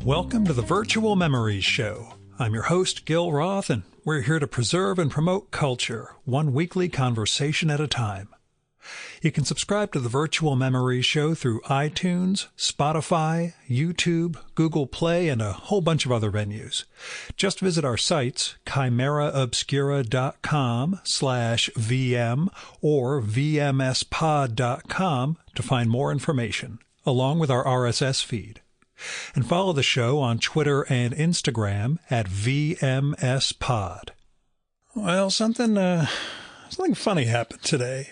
Welcome to the Virtual Memories Show. I'm your host, Gil Roth, and we're here to preserve and promote culture, one weekly conversation at a time. You can subscribe to the Virtual Memories Show through iTunes, Spotify, YouTube, Google Play, and a whole bunch of other venues. Just visit our sites, chimeraobscura.com/VM or vmspod.com to find more information, along with our RSS feed. And follow the show on Twitter and Instagram at VMSPod. Well, something funny happened today.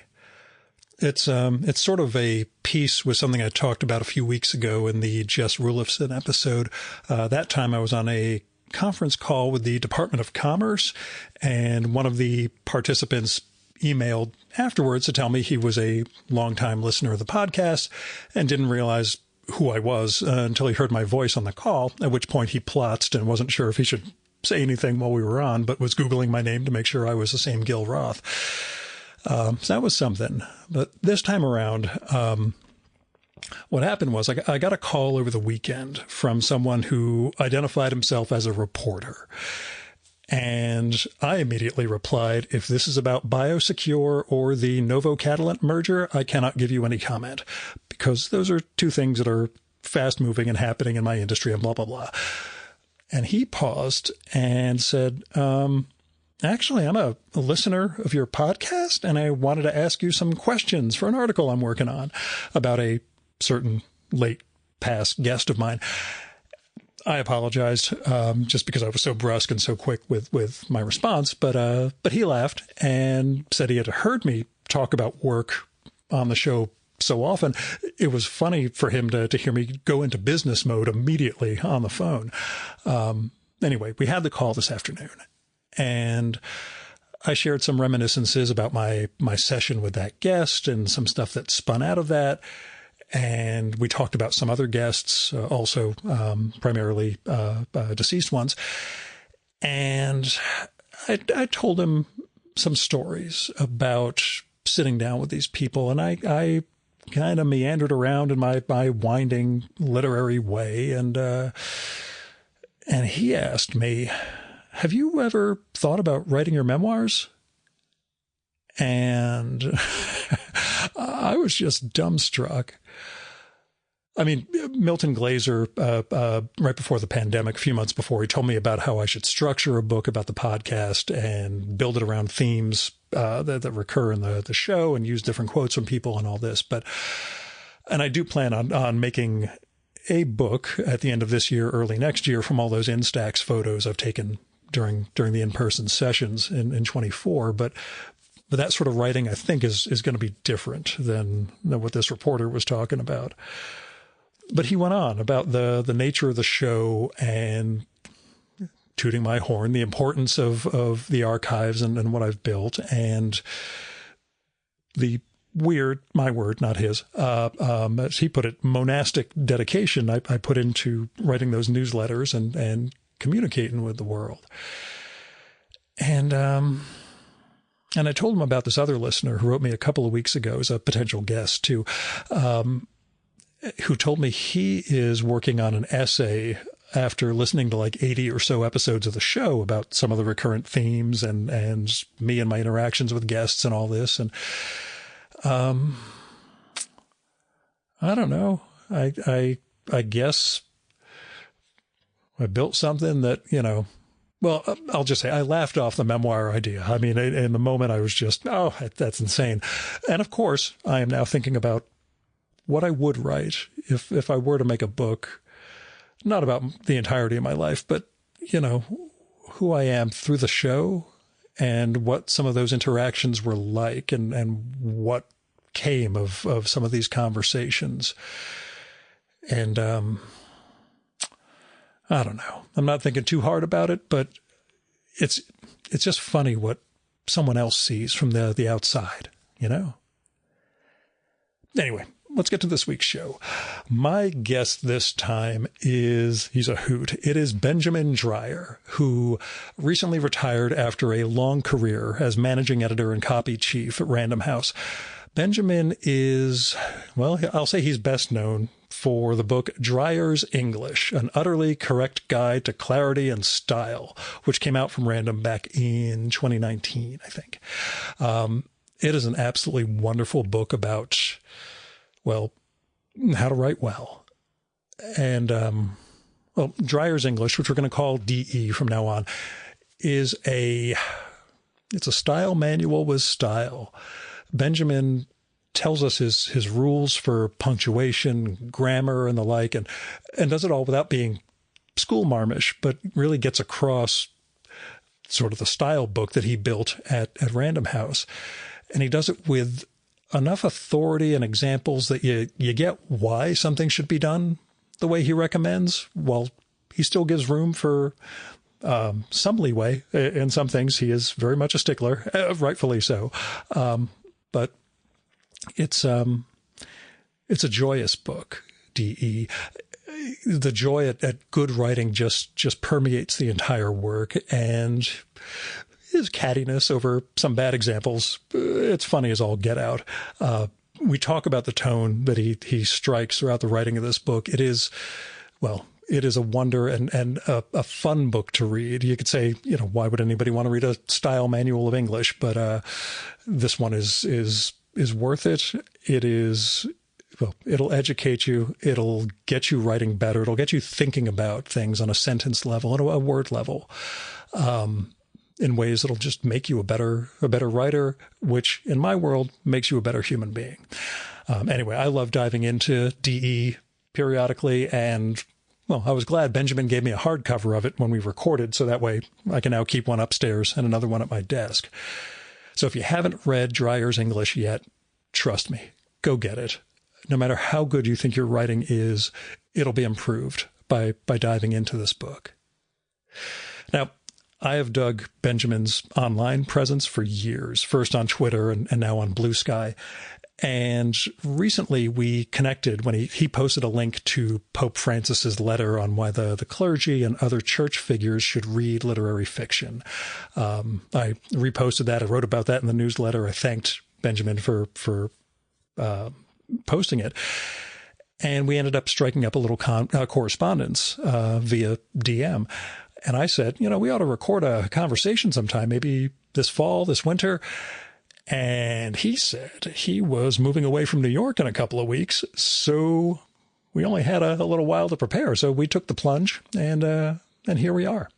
It's sort of a piece with something I talked about a few weeks ago in the Jess Rulifson episode. That time I was on a conference call with the Department of Commerce, and one of the participants emailed afterwards to tell me he was a longtime listener of the podcast and didn't realize who I was until he heard my voice on the call, at which point he plotzed and wasn't sure if he should say anything while we were on, but was Googling my name to make sure I was the same Gil Roth. So that was something. But this time around, what happened was I got a call over the weekend from someone who identified himself as a reporter. And I immediately replied, if this is about BioSecure or the Novo-Catalent merger, I cannot give you any comment, because those are two things that are fast-moving and happening in my industry and blah, blah, blah. And he paused and said, actually, I'm a listener of your podcast, and I wanted to ask you some questions for an article I'm working on about a certain late past guest of mine. I apologized just because I was so brusque and so quick with my response, but he laughed and said he had heard me talk about work on the show so often. It was funny for him to hear me go into business mode immediately on the phone. Anyway, we had the call this afternoon, and I shared some reminiscences about my session with that guest and some stuff that spun out of that. And we talked about some other guests, also primarily deceased ones. And I told him some stories about sitting down with these people. And I kind of meandered around in my winding literary way. And he asked me, have you ever thought about writing your memoirs? And I was just dumbstruck. I mean, Milton Glaser, right before the pandemic, a few months before, he told me about how I should structure a book about the podcast and build it around themes that recur in the show and use different quotes from people and all this. And I do plan on making a book at the end of this year, early next year, from all those Instax photos I've taken during the in-person sessions in 24. But that sort of writing, I think, is going to be different than what this reporter was talking about. But he went on about the nature of the show and tooting my horn, the importance of the archives and what I've built, and the weird, my word, not his, as he put it, monastic dedication I put into writing those newsletters and communicating with the world. And I told him about this other listener who wrote me a couple of weeks ago as a potential guest too, who told me he is working on an essay after listening to like 80 or so episodes of the show about some of the recurrent themes and me and my interactions with guests and all this. And I don't know. I guess I built something that, well, I'll just say I laughed off the memoir idea. I mean, in the moment I was just, oh, that's insane. And of course, I am now thinking about what I would write if I were to make a book, not about the entirety of my life, but, who I am through the show and what some of those interactions were like and what came of some of these conversations. And I don't know. I'm not thinking too hard about it, but it's just funny what someone else sees from the outside, Anyway, let's get to this week's show. My guest this time he's a hoot. It is Benjamin Dreyer, who recently retired after a long career as managing editor and copy chief at Random House. Benjamin is, well, I'll say he's best known for the book Dreyer's English, An Utterly Correct Guide to Clarity and Style, which came out from Random back in 2019, I think. It is an absolutely wonderful book about, well, how to write well. And, well, Dreyer's English, which we're going to call DE from now on, it's a style manual with style. Benjamin tells us his rules for punctuation, grammar, and the like, and does it all without being school marmish, but really gets across sort of the style book that he built at Random House. And he does it with enough authority and examples that you get why something should be done the way he recommends, while he still gives room for some leeway in some things. He is very much a stickler, rightfully so. But it's a joyous book, DE. The joy at good writing just permeates the entire work, and his cattiness over some bad examples, it's funny as all get out. We talk about the tone that he strikes throughout the writing of this book. It is a wonder and a fun book to read. You could say, why would anybody want to read a style manual of English? But this one is worth it. It is, well, it'll educate you. It'll get you writing better. It'll get you thinking about things on a sentence level and a word level, in ways that'll just make you a better writer, which in my world makes you a better human being. Anyway, I love diving into DE periodically, and well, I was glad Benjamin gave me a hardcover of it when we recorded, so that way I can now keep one upstairs and another one at my desk. So if you haven't read Dreyer's English yet, trust me, go get it. No matter how good you think your writing is, it'll be improved by diving into this book. Now, I have dug Benjamin's online presence for years, first on Twitter and now on Blue Sky. And recently we connected when he posted a link to Pope Francis's letter on why the clergy and other church figures should read literary fiction. I reposted that. I wrote about that in the newsletter. I thanked Benjamin for posting it. And we ended up striking up a little correspondence via DM. And I said, we ought to record a conversation sometime, maybe this fall, this winter. And he said he was moving away from New York in a couple of weeks, so we only had a little while to prepare. So we took the plunge, and here we are.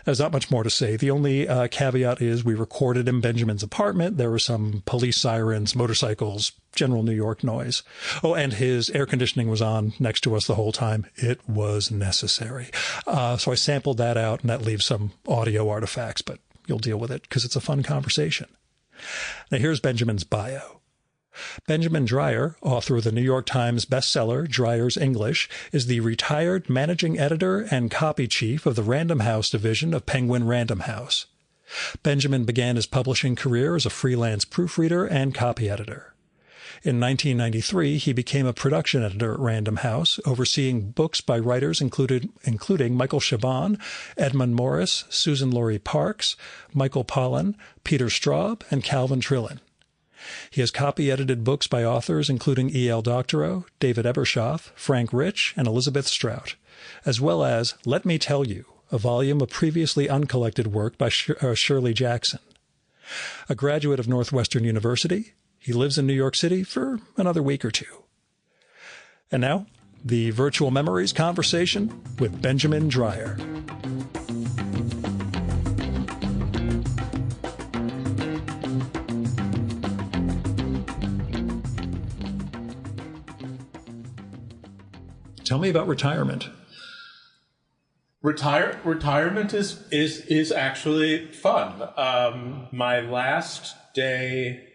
There's not much more to say. The only caveat is we recorded in Benjamin's apartment. There were some police sirens, motorcycles, general New York noise. Oh, and his air conditioning was on next to us the whole time. It was necessary. So I sampled that out, and that leaves some audio artifacts, but you'll deal with it because it's a fun conversation. Now, here's Benjamin's bio. Benjamin Dreyer, author of the New York Times bestseller Dreyer's English, is the retired managing editor and copy chief of the Random House division of Penguin Random House. Benjamin began his publishing career as a freelance proofreader and copy editor. In 1993, he became a production editor at Random House, overseeing books by writers including Michael Chabon, Edmund Morris, Susan Laurie Parks, Michael Pollan, Peter Straub, and Calvin Trillin. He has copy-edited books by authors including E.L. Doctorow, David Ebershoff, Frank Rich, and Elizabeth Strout, as well as Let Me Tell You, a volume of previously uncollected work by Shirley Jackson. A graduate of Northwestern University, he lives in New York City for another week or two. And now, the Virtual Memories conversation with Benjamin Dreyer. Tell me about retirement. Retirement is actually fun. My last day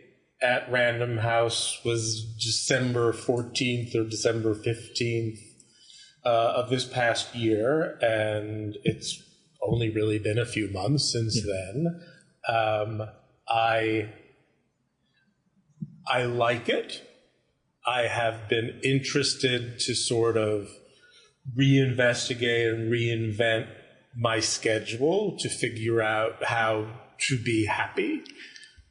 at Random House was December 14th or December 15th of this past year, and it's only really been a few months since then. I like it. I have been interested to sort of reinvestigate and reinvent my schedule to figure out how to be happy.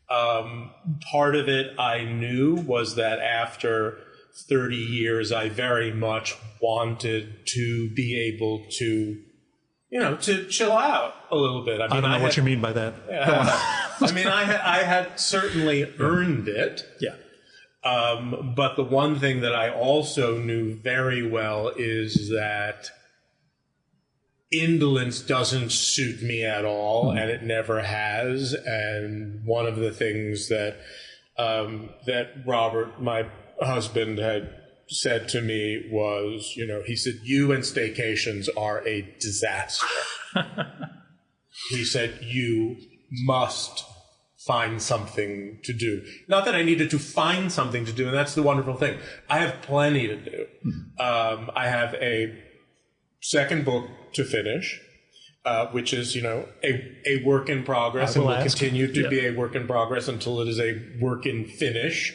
Part of it I knew was that after 30 years, I very much wanted to be able to, to chill out a little bit. I don't know what you mean by that. I had certainly earned it. Yeah. But the one thing that I also knew very well is that indolence doesn't suit me at all, and it never has. And one of the things that Robert, my husband, had said to me was, he said, "You and staycations are a disaster." He said, "You must find something to do." Not that I needed to find something to do, and that's the wonderful thing. I have plenty to do. I have a second book to finish, which is, a work in progress, and will continue to be a work in progress until it is a work in finish.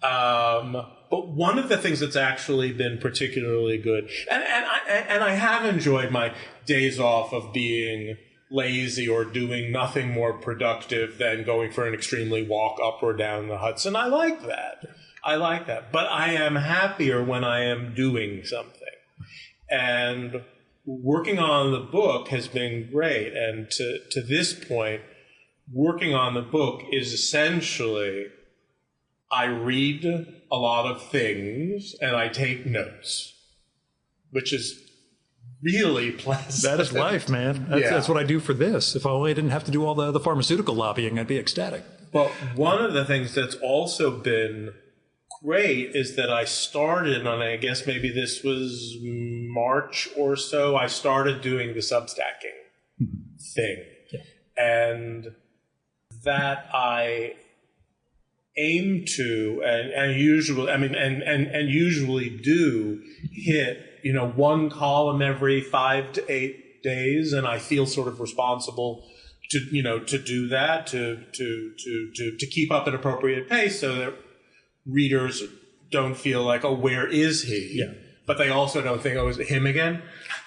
But one of the things that's actually been particularly good, and I have enjoyed my days off of being lazy or doing nothing more productive than going for an extremely walk up or down the Hudson. I like that. But I am happier when I am doing something. And working on the book has been great. And to this point, working on the book is essentially, I read a lot of things and I take notes, which is really pleasant. That is life, man. That's what I do for this. If only I didn't have to do all the pharmaceutical lobbying, I'd be ecstatic. But one of the things that's also been great is that I started, and I guess maybe this was March or so, I started doing the substacking thing. Yeah. And that I aim to, and usually do hit, one column every 5 to 8 days, and I feel sort of responsible to do that, to keep up an appropriate pace so that readers don't feel like, oh, where is he? Yeah. But they also don't think, oh, is it him again?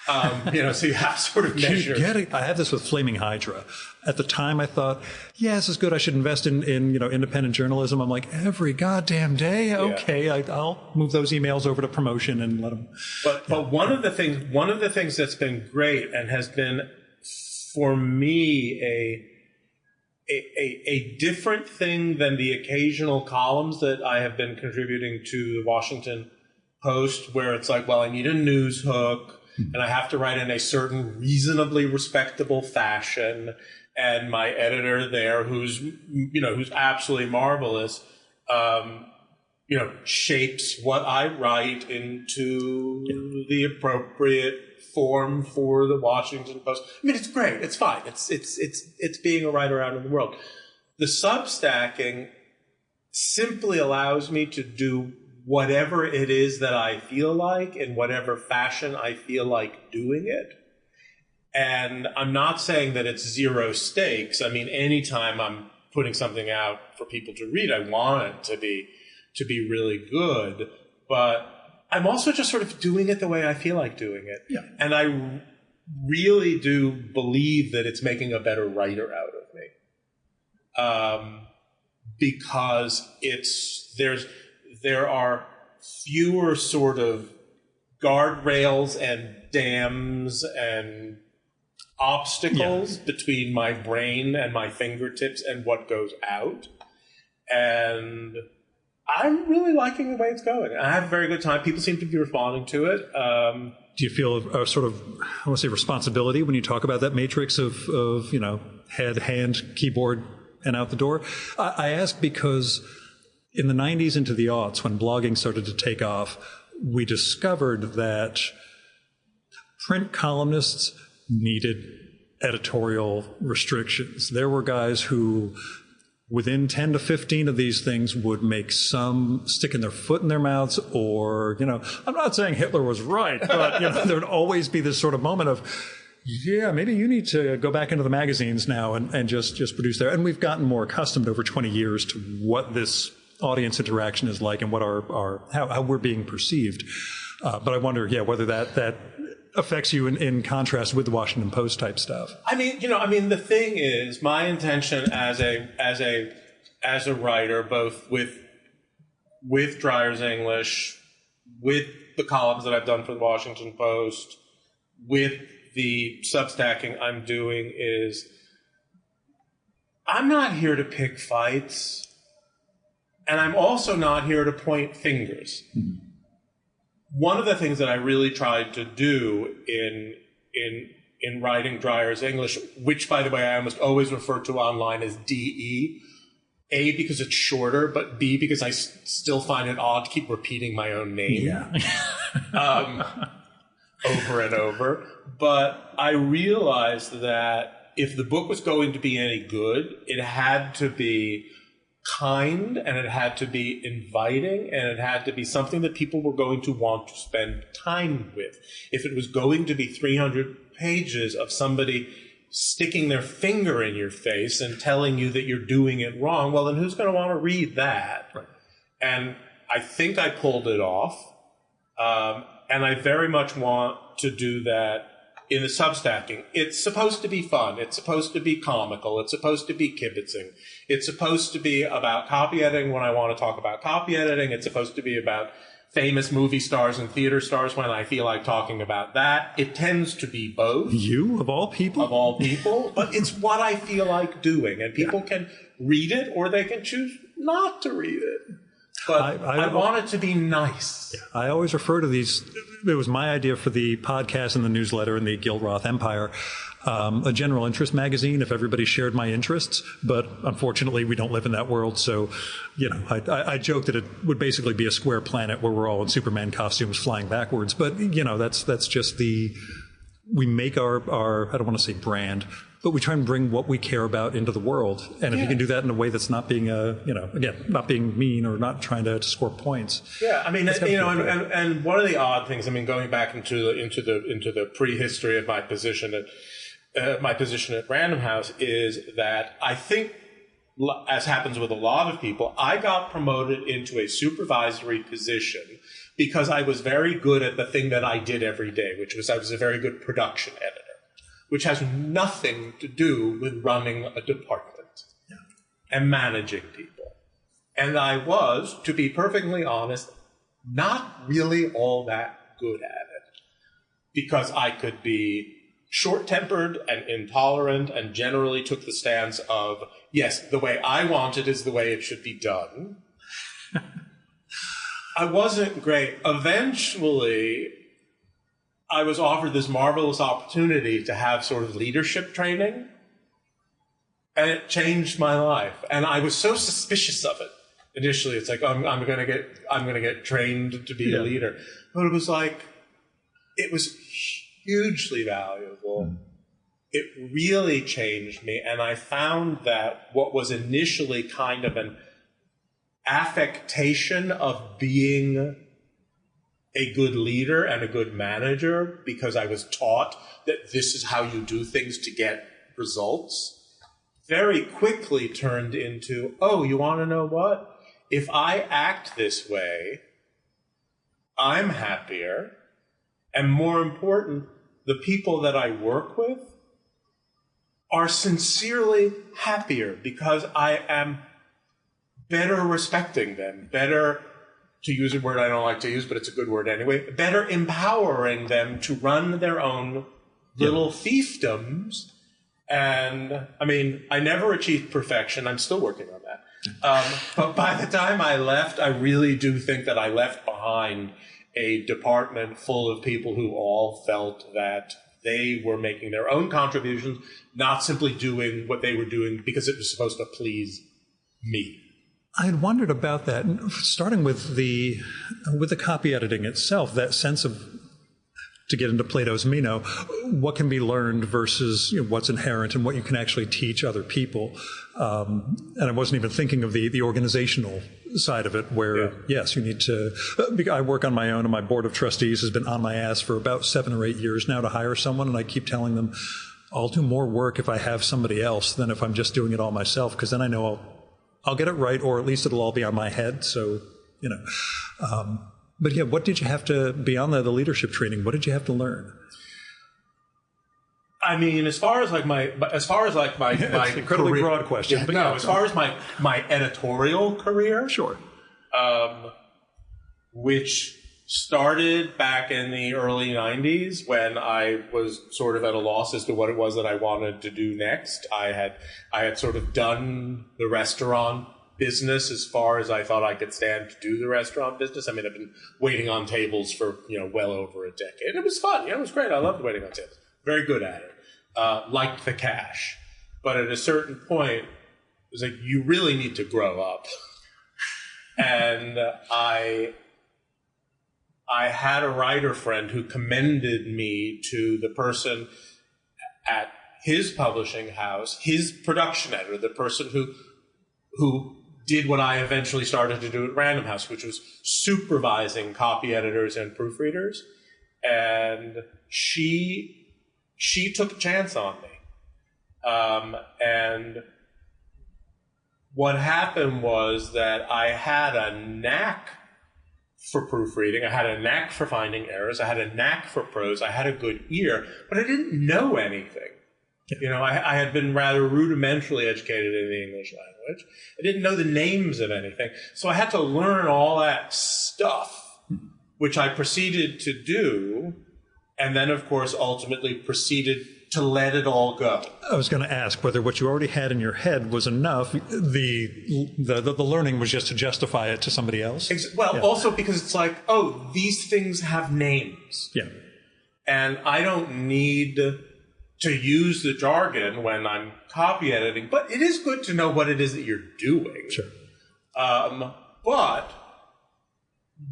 So you have to sort of measure. I have this with Flaming Hydra. At the time, I thought, yeah, this is good. I should invest in independent journalism. I'm like, every goddamn day? Okay, yeah. I'll move those emails over to promotion and let them. But one of the things that's been great and has been, for me, a different thing than the occasional columns that I have been contributing to the Washington Post, where it's like, well, I need a news hook, and I have to write in a certain reasonably respectable fashion, and my editor there, who's absolutely marvelous, shapes what I write into the appropriate form for the Washington Post. I mean, it's great. It's fine. It's being a writer out in the world. The substacking simply allows me to do whatever it is that I feel like in whatever fashion I feel like doing it. And I'm not saying that it's zero stakes. I mean, anytime I'm putting something out for people to read, I want it to be really good. But I'm also just sort of doing it the way I feel like doing it. Yeah. And I really do believe that it's making a better writer out of me. Because there are fewer sort of guardrails and dams and obstacles between my brain and my fingertips and what goes out. And I'm really liking the way it's going. I have a very good time. People seem to be responding to it. Do you feel a sort of, I want to say, responsibility when you talk about that matrix of head, hand, keyboard, and out the door? I ask because in the 90s into the aughts, when blogging started to take off, we discovered that print columnists needed editorial restrictions. There were guys who, within 10 to 15 of these things, would make some sticking their foot in their mouths, or, I'm not saying Hitler was right, but there would always be this sort of moment of, yeah, maybe you need to go back into the magazines now and just produce there. And we've gotten more accustomed over 20 years to what this audience interaction is like and what how we're being perceived. But I wonder, whether that affects you in contrast with the Washington Post type stuff. I mean, the thing is, my intention as a as a writer, both with Dreyer's English, with the columns that I've done for the Washington Post, with the Substacking I'm doing, is I'm not here to pick fights, and I'm also not here to point fingers. Mm-hmm. One of the things that I really tried to do in writing Dreyer's English, which, by the way, I almost always refer to online as DE, A, because it's shorter, but B, because I still find it odd to keep repeating my own name over and over. But I realized that if the book was going to be any good, it had to be kind, and it had to be inviting, and it had to be something that people were going to want to spend time with. If it was going to be 300 pages of somebody sticking their finger in your face and telling you that you're doing it wrong, well, then who's going to want to read that? Right. And I think I pulled it off, and I very much want to do that in the Substacking. It's supposed to be fun. It's supposed to be comical. It's supposed to be kibitzing. It's supposed to be about copy editing when I want to talk about copy editing. It's supposed to be about famous movie stars and theater stars when I feel like talking about that. It tends to be both. You, of all people? Of all people. But it's what I feel like doing. And people can read it, or they can choose not to read it. But I want it to be nice. Yeah, I always refer to these. It was my idea for the podcast and the newsletter and the Gilroth Empire, a general interest magazine if everybody shared my interests. But unfortunately, we don't live in that world. So, I joke that it would basically be a square planet where we're all in Superman costumes flying backwards. But, that's just we make our I don't want to say brand, but we try and bring what we care about into the world. And if you can do that in a way that's not being, not being mean or not trying to score points. Yeah, I mean, and one of the odd things, going back into the prehistory of my position at Random House, is that I think, as happens with a lot of people, I got promoted into a supervisory position because I was very good at the thing that I did every day, which was I was a very good production editor, which has nothing to do with running a department and managing people. And I was, to be perfectly honest, not really all that good at it, because I could be short-tempered and intolerant and generally took the stance of, yes, the way I want it is the way it should be done. I wasn't great. Eventually, I was offered this marvelous opportunity to have sort of leadership training, and it changed my life. And I was so suspicious of it initially. It's like, I'm going to get trained to be a leader, but it was like, it was hugely valuable. Mm. It really changed me, and I found that what was initially kind of an affectation of being a good leader and a good manager, because I was taught that this is how you do things to get results, very quickly turned into, oh, you want to know what? If I act this way, I'm happier. And more important, the people that I work with are sincerely happier because I am better respecting them, better, to use a word I don't like to use, but it's a good word anyway, better empowering them to run their own little fiefdoms. And, I never achieved perfection. I'm still working on that. But by the time I left, I really do think that I left behind a department full of people who all felt that they were making their own contributions, not simply doing what they were doing because it was supposed to please me. I had wondered about that, starting with the copy editing itself, that sense of, to get into Plato's Meno, what can be learned versus what's inherent and what you can actually teach other people. And I wasn't even thinking of the organizational side of it, where, yes, you need to... I work on my own, and my board of trustees has been on my ass for about 7 or 8 years now to hire someone, and I keep telling them, I'll do more work if I have somebody else than if I'm just doing it all myself, because then I know I'll get it right, or at least it'll all be on my head. So, but what did you have to, beyond the leadership training, what did you have to learn? I mean, as far as my it's an incredibly career, broad question. Yeah, but no, as far as my editorial career, sure, which started back in the early 90s when I was sort of at a loss as to what it was that I wanted to do next. I had sort of done the restaurant business as far as I thought I could stand to do the restaurant business. I mean, I've been waiting on tables for, well over a decade. It was fun. It was great. I loved waiting on tables. Very good at it. Liked the cash. But at a certain point, it was like, you really need to grow up. And I had a writer friend who commended me to the person at his publishing house, his production editor, the person who did what I eventually started to do at Random House, which was supervising copy editors and proofreaders. And she took a chance on me. And what happened was that I had a knack for proofreading. I had a knack for finding errors. I had a knack for prose. I had a good ear, but I didn't know anything. I had been rather rudimentarily educated in the English language. I didn't know the names of anything. So I had to learn all that stuff, which I proceeded to do, and then, of course, ultimately proceeded to let it all go. I was going to ask whether what you already had in your head was enough. The learning was just to justify it to somebody else. Also because it's like, these things have names. Yeah. And I don't need to use the jargon when I'm copy editing, but it is good to know what it is that you're doing. Sure. But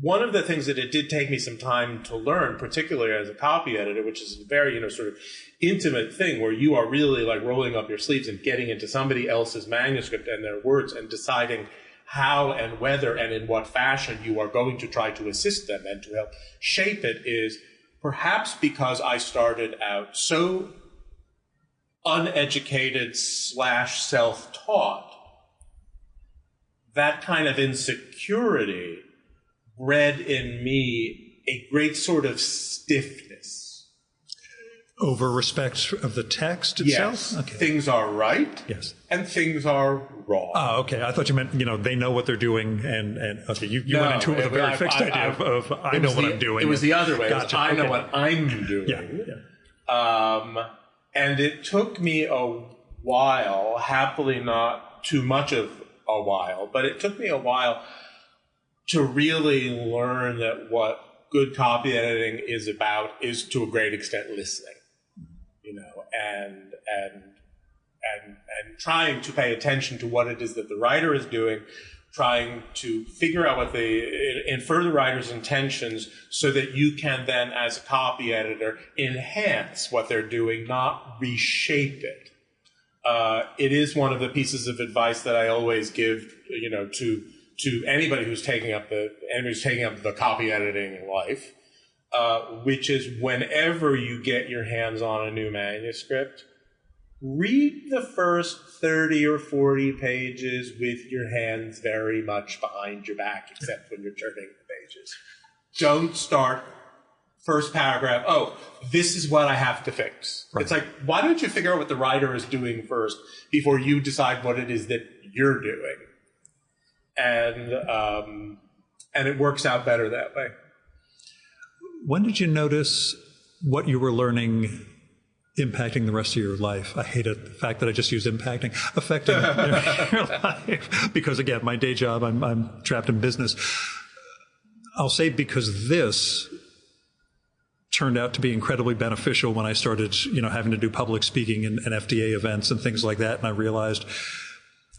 one of the things that it did take me some time to learn, particularly as a copy editor, which is a very, sort of intimate thing where you are really like rolling up your sleeves and getting into somebody else's manuscript and their words and deciding how and whether and in what fashion you are going to try to assist them and to help shape it, is perhaps because I started out so uneducated / self-taught, that kind of insecurity bred in me a great sort of stiffness. Over respect of the text itself? Yes. Okay. Things are right. Yes. And things are wrong. Oh, okay. I thought you meant, they know what they're doing, and okay, you went into it with a very fixed idea of I know what I'm doing. It was the other way. Gotcha. I know what I'm doing. Yeah. And it took me a while, happily not too much of a while, but it took me a while to really learn that what good copy editing is about is to a great extent listening, and trying to pay attention to what it is that the writer is doing, trying to figure out infer the writer's intentions so that you can then, as a copy editor, enhance what they're doing, not reshape it. It is one of the pieces of advice that I always give, to anybody who's taking up the copy editing life, which is whenever you get your hands on a new manuscript, read the first 30 or 40 pages with your hands very much behind your back, except when you're turning the pages. Don't start first paragraph, this is what I have to fix. Right. It's like, why don't you figure out what the writer is doing first before you decide what it is that you're doing? And it works out better that way. When did you notice what you were learning impacting the rest of your life? I hate the fact that I just used impacting. Affecting your life. Because again, my day job, I'm trapped in business. I'll say because this turned out to be incredibly beneficial when I started, having to do public speaking and FDA events and things like that. And I realized,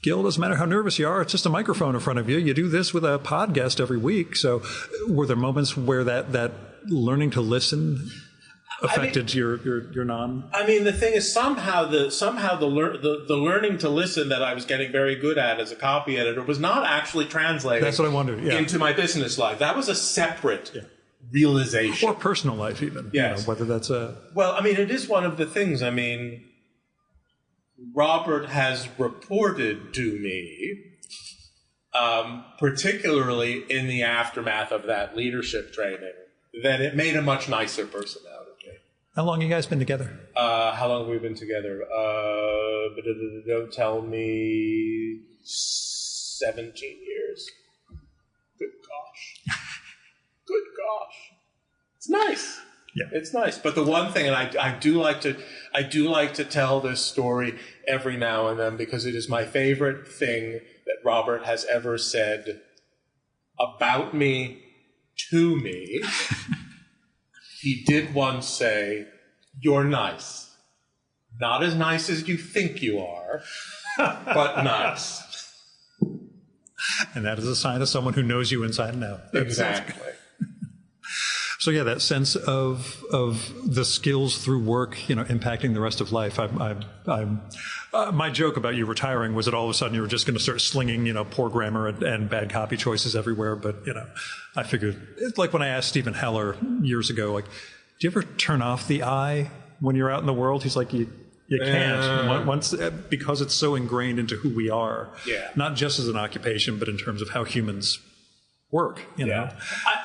Gil, doesn't matter how nervous you are, it's just a microphone in front of you. You do this with a podcast every week. So were there moments where that learning to listen affected your non? I mean, the thing is, somehow the learning to listen that I was getting very good at as a copy editor was not actually translating. That's what I wondered. Yeah. Into my business life. That was a separate realization, or personal life, even. Yes, whether that's a. Well, I mean, it is one of the things. I mean, Robert has reported to me, particularly in the aftermath of that leadership training, that it made a much nicer person out of me. How long have you guys been together? How long have we been together? Don't tell me 17 years. Good gosh. Good gosh. It's nice. Yeah. It's nice. But the one thing, and I do like to tell this story every now and then because it is my favorite thing that Robert has ever said about me to me. He did once say, "You're nice. Not as nice as you think you are, but nice." And that is a sign of someone who knows you inside and out. Exactly. So yeah, that sense of the skills through work, impacting the rest of life. My joke about you retiring was that all of a sudden you were just going to start slinging, poor grammar and bad copy choices everywhere. But I figured it's like when I asked Stephen Heller years ago, like, do you ever turn off the I when you're out in the world? He's like, you can't once because it's so ingrained into who we are. Yeah. Not just as an occupation, but in terms of how humans work, know.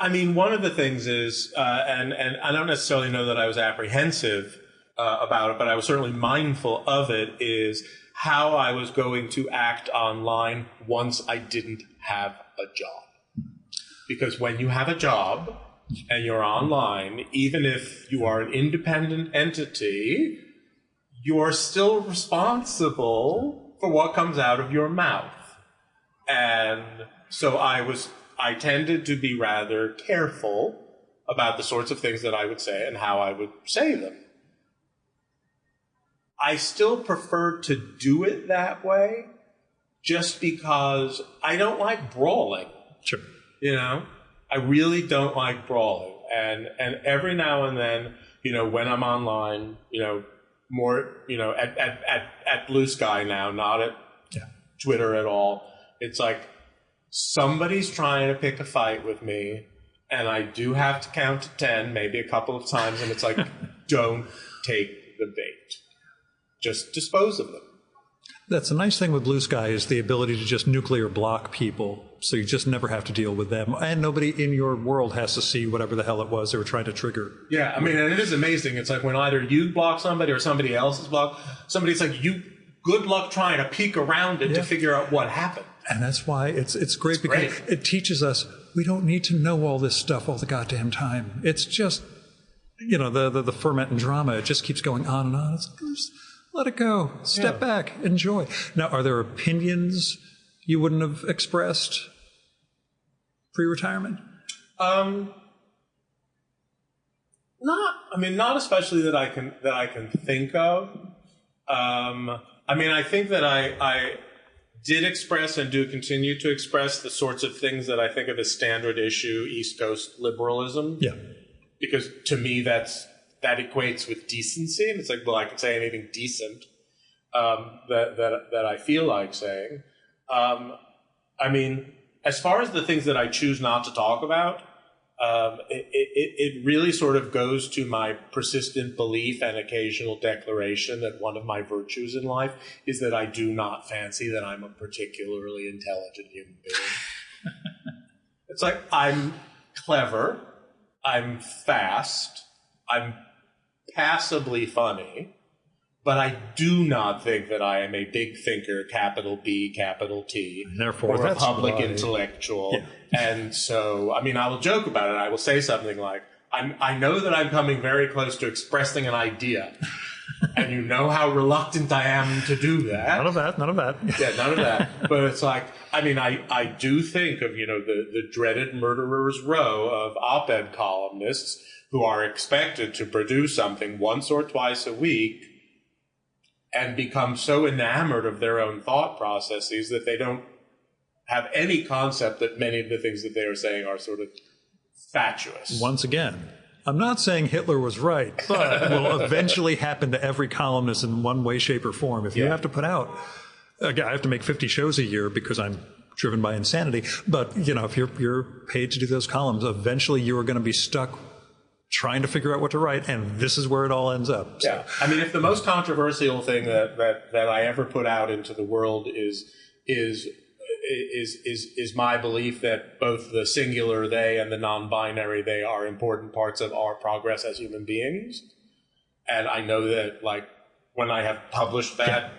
I mean, one of the things is, and I don't necessarily know that I was apprehensive about it, but I was certainly mindful of it, is how I was going to act online once I didn't have a job. Because when you have a job and you're online, even if you are an independent entity, you're still responsible for what comes out of your mouth. And so I tended to be rather careful about the sorts of things that I would say and how I would say them. I still prefer to do it that way just because I don't like brawling. Sure. I really don't like brawling. And every now and then, when I'm online, more, at Blue Sky now, not at Twitter at all, it's like, somebody's trying to pick a fight with me, and I do have to count to 10, maybe a couple of times, and it's like, don't take the bait. Just dispose of them. That's the nice thing with Blue Sky is the ability to just nuclear block people, so you just never have to deal with them, and nobody in your world has to see whatever the hell it was they were trying to trigger. Yeah, I mean, and it is amazing. It's like when either you block somebody or somebody else is blocked, somebody's like, good luck trying to peek around it to figure out what happened. And that's why it's great because it teaches us we don't need to know all this stuff all the goddamn time. It's just, the ferment and drama. It just keeps going on and on. It's like, just let it go. Step back. Enjoy. Now, are there opinions you wouldn't have expressed pre-retirement? Not especially that I can think of. I think that I did express and do continue to express the sorts of things that I think of as standard issue East Coast liberalism. Yeah. Because to me that equates with decency, and it's like, well, I can say anything decent that I feel like saying. As far as the things that I choose not to talk about, it really sort of goes to my persistent belief and occasional declaration that one of my virtues in life is that I do not fancy that I'm a particularly intelligent human being. It's like, I'm clever, I'm fast, I'm passably funny, but I do not think that I am a big thinker, capital B, capital T, and therefore, or a public intellectual. Yeah. And so, I will joke about it. I will say something like, I know that I'm coming very close to expressing an idea. And you know how reluctant I am to do that. None of that. Yeah, none of that. But it's like, I do think of, the dreaded murderer's row of op-ed columnists who are expected to produce something once or twice a week and become so enamored of their own thought processes that they don't have any concept that many of the things that they are saying are sort of fatuous. Once again, I'm not saying Hitler was right, but it will eventually happen to every columnist in one way, shape, or form. If you have to put out, again, I have to make 50 shows a year because I'm driven by insanity. But, if you're paid to do those columns, eventually you are going to be stuck trying to figure out what to write, and this is where it all ends up. So. Yeah. If the most controversial thing that I ever put out into the world is my belief that both the singular they and the non-binary they are important parts of our progress as human beings, And I know that, like, when I have published that,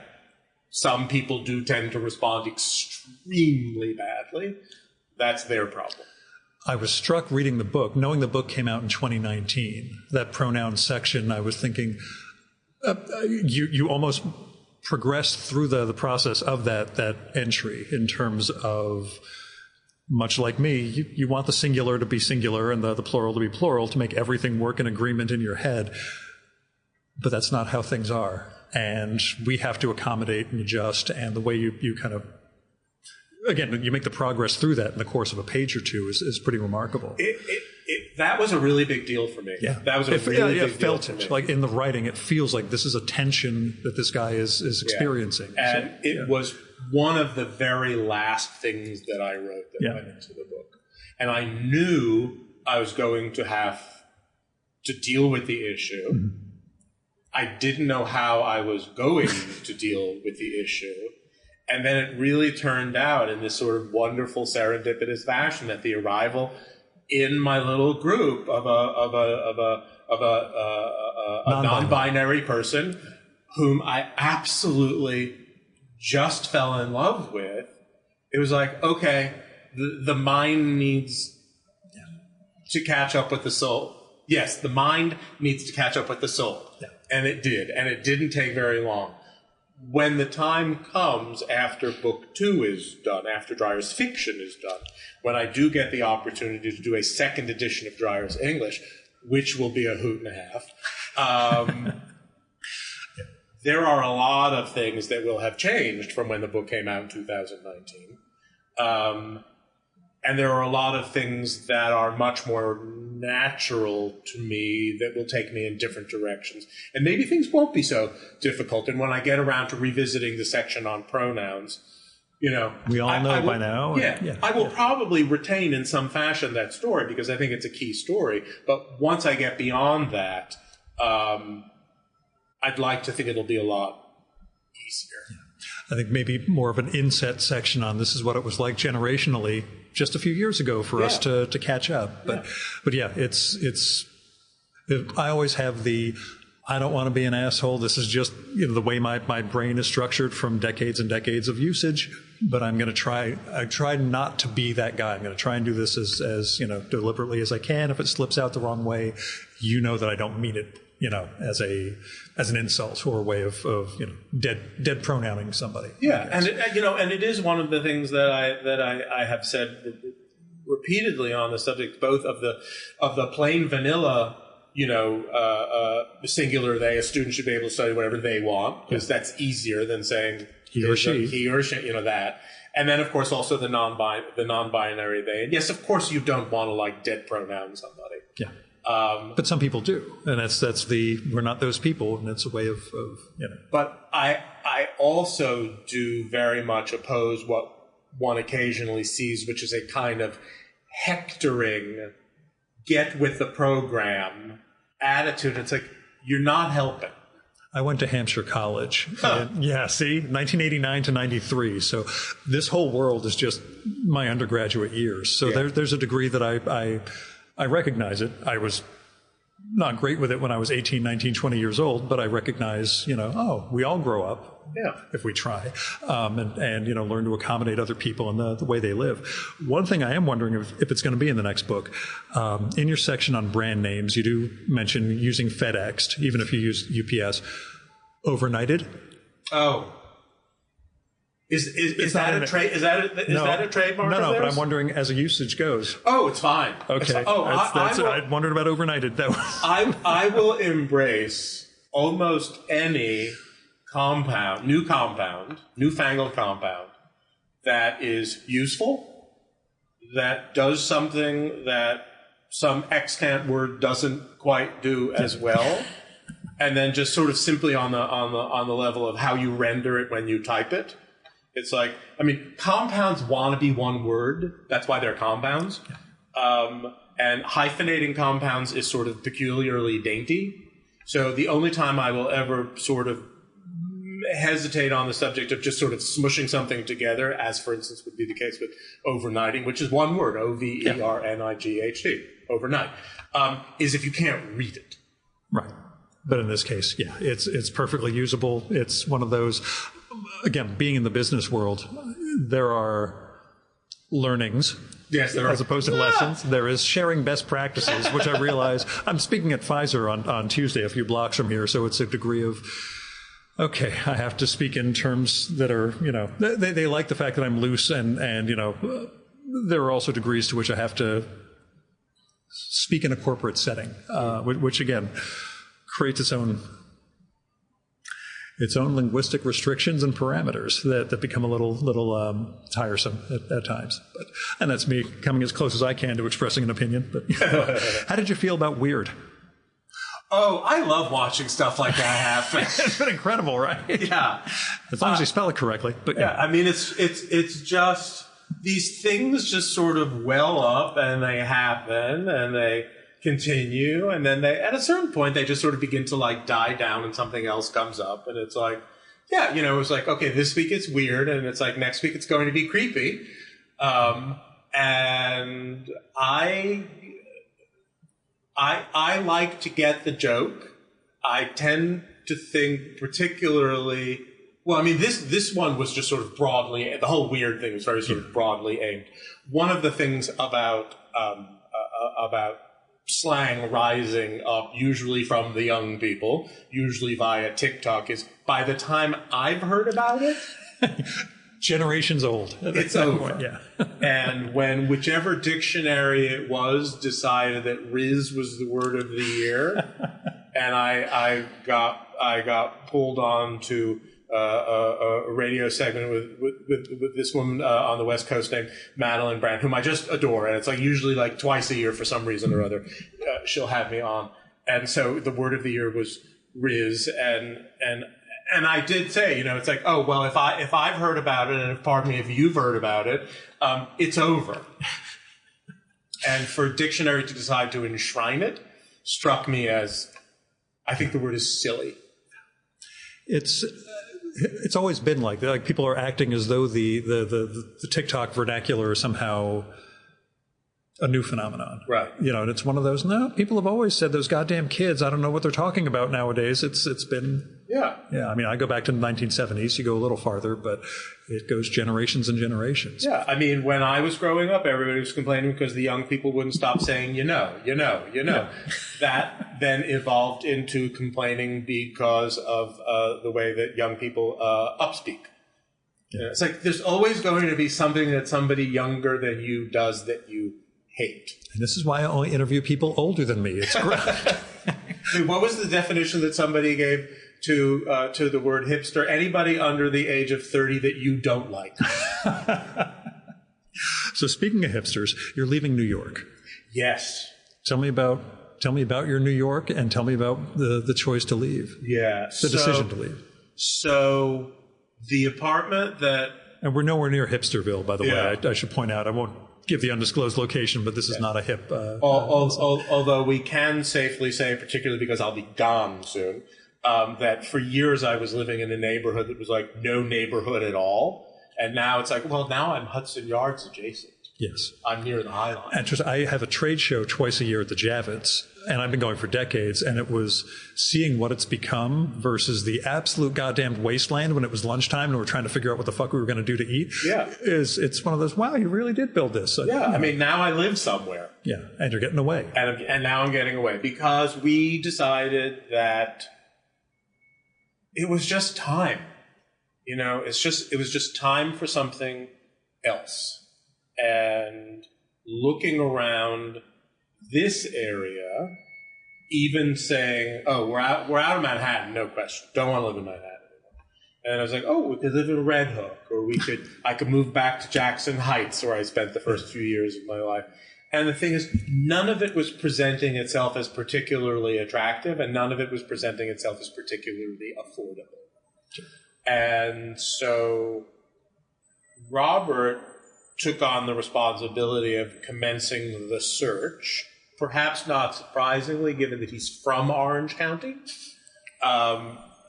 some people do tend to respond extremely badly. That's their problem. I was struck reading the book, knowing the book came out in 2019. That pronoun section, I was thinking, you almost progressed through the process of that entry in terms of, much like me, you want the singular to be singular and the plural to be plural to make everything work in agreement in your head. But that's not how things are. And we have to accommodate and adjust. And the way you kind of, again, you make the progress through that in the course of a page or two is pretty remarkable. That was a really big deal for me. Yeah. That was a really big deal for me. Like in the writing, it feels like this is a tension that this guy is experiencing. And it was one of the very last things that I wrote that went into the book. And I knew I was going to have to deal with the issue. Mm-hmm. I didn't know how I was going to deal with the issue. And then it really turned out in this sort of wonderful serendipitous fashion that the arrival in my little group of a non-binary person whom I absolutely just fell in love with, it was like, okay, the mind needs to catch up with the soul. Yes, the mind needs to catch up with the soul. Yeah. And it did. And it didn't take very long. When the time comes after book 2 is done, after Dreyer's fiction is done, when I do get the opportunity to do a second edition of Dreyer's English, which will be a hoot and a half, there are a lot of things that will have changed from when the book came out in 2019. And there are a lot of things that are much more natural to me that will take me in different directions. And maybe things won't be so difficult. And when I get around to revisiting the section on pronouns, we all know by now. Yeah, I will probably retain in some fashion that story because I think it's a key story. But once I get beyond that, I'd like to think it'll be a lot easier. Yeah. I think maybe more of an inset section on this is what it was like generationally just a few years ago for us to catch up. But it's I always have I don't want to be an asshole. This is just the way my brain is structured from decades and decades of usage. But I'm going to I try not to be that guy. I'm going to try and do this as deliberately as I can. If it slips out the wrong way, that I don't mean it, as an insult or a way of dead pronouncing somebody. Yeah, and it is one of the things that I have said repeatedly on the subject, both of the plain vanilla, singular they. A student should be able to study whatever they want because that's easier than saying he or she, that. And then, of course, also the non-binary they. And yes, of course, you don't want to dead pronoun somebody. Yeah. But some people do, and we're not those people, and it's a way of. But I also do very much oppose what one occasionally sees, which is a kind of hectoring, get with the program attitude. It's like, you're not helping. I went to Hampshire College. Huh. 1989 to 93. So this whole world is just my undergraduate years. So there's a degree that I recognize it. I was not great with it when I was 18, 19, 20 years old, but I recognize, we all grow up if we try, and learn to accommodate other people and the way they live. One thing I am wondering if it's going to be in the next book, in your section on brand names, you do mention using FedEx, even if you use UPS. Overnighted? Oh. Is that a trademark? No, but I'm wondering as a usage goes. Oh, it's fine. Okay. I wondered about overnighted. I will embrace almost any newfangled compound that is useful, that does something that some extant word doesn't quite do as well, and then just sort of simply on the level of how you render it when you type it. It's like, compounds want to be one word. That's why they're compounds. And hyphenating compounds is sort of peculiarly dainty. So the only time I will ever sort of hesitate on the subject of just sort of smushing something together, as for instance would be the case with overnighting, which is one word, O-V-E-R-N-I-G-H-T, overnight, is if you can't read it. Right. But in this case, yeah, it's perfectly usable. It's one of those, again, being in the business world, there are learnings. Yes, there are. As opposed to lessons. There is sharing best practices, which I realize. I'm speaking at Pfizer on Tuesday, a few blocks from here, so it's a degree of, okay, I have to speak in terms that are, they like the fact that I'm loose and there are also degrees to which I have to speak in a corporate setting, which again creates its own linguistic restrictions and parameters that become a little tiresome at times. And that's me coming as close as I can to expressing an opinion. But how did you feel about Weird? Oh, I love watching stuff like that happen. It's been incredible, right? Yeah. As long as you spell it correctly. But yeah, I mean, it's just these things just sort of well up and they happen and they continue, and then they, at a certain point, they just sort of begin to like die down and something else comes up, and it's like, yeah, it's like, okay, this week it's weird, and it's like next week it's going to be creepy, and I like to get the joke. I tend to think particularly, well, I mean, this one was just sort of broadly, the whole weird thing was very sort of broadly aimed. One of the things about slang rising up, usually from the young people, usually via TikTok, is by the time I've heard about it, generations old. It's over. Point, yeah. And when whichever dictionary it was decided that Riz was the word of the year, and I got pulled on to a radio segment with this woman on the West Coast named Madeline Brand, whom I just adore, and it's like usually like twice a year for some reason or other she'll have me on, and so the word of the year was Riz, and I did say, it's like, oh well, if I've heard about it, and if pardon me if you've heard about it, it's over. And for a dictionary to decide to enshrine it struck me as, I think the word is silly. It's always been like that. Like people are acting as though the TikTok vernacular is somehow a new phenomenon. Right. And it's one of those, no, people have always said those goddamn kids, I don't know what they're talking about nowadays. It's been... Yeah. Yeah, I mean, I go back to the 1970s. You go a little farther, but it goes generations and generations. Yeah, I mean, when I was growing up, everybody was complaining because the young people wouldn't stop saying, Yeah. That then evolved into complaining because of the way that young people upspeak. Yeah. It's like there's always going to be something that somebody younger than you does that you hate. And this is why I only interview people older than me. It's great. What was the definition that somebody gave to the word hipster? Anybody under the age of 30 that you don't like. So speaking of hipsters, you're leaving New York. Yes. Tell me about your New York, and tell me about the choice to leave. Yeah. The decision to leave. So the apartment that... And we're nowhere near Hipsterville, by the way. I should point out. I won't give the undisclosed location, but this is not a hip... although we can safely say, particularly because I'll be gone soon, that for years I was living in a neighborhood that was like no neighborhood at all. And now it's like, well, now I'm Hudson Yards adjacent. Yes. I'm near the High Line. And I have a trade show twice a year at the Javits, and I've been going for decades, and it was seeing what it's become versus the absolute goddamn wasteland when it was lunchtime and we were trying to figure out what the fuck we were going to do to eat. Yeah. It's one of those, wow, you really did build this. Yeah, I mean, now I live somewhere. Yeah, and you're getting away. And now I'm getting away because we decided that it was just time. It was just time for something else. And looking around this area, even saying, "Oh, we're out of Manhattan, no question. Don't want to live in Manhattan anymore." And I was like, "Oh, we could live in Red Hook, or I could move back to Jackson Heights, where I spent the first few years of my life." And the thing is, none of it was presenting itself as particularly attractive, and none of it was presenting itself as particularly affordable. Sure. And so Robert took on the responsibility of commencing the search, perhaps not surprisingly, given that he's from Orange County.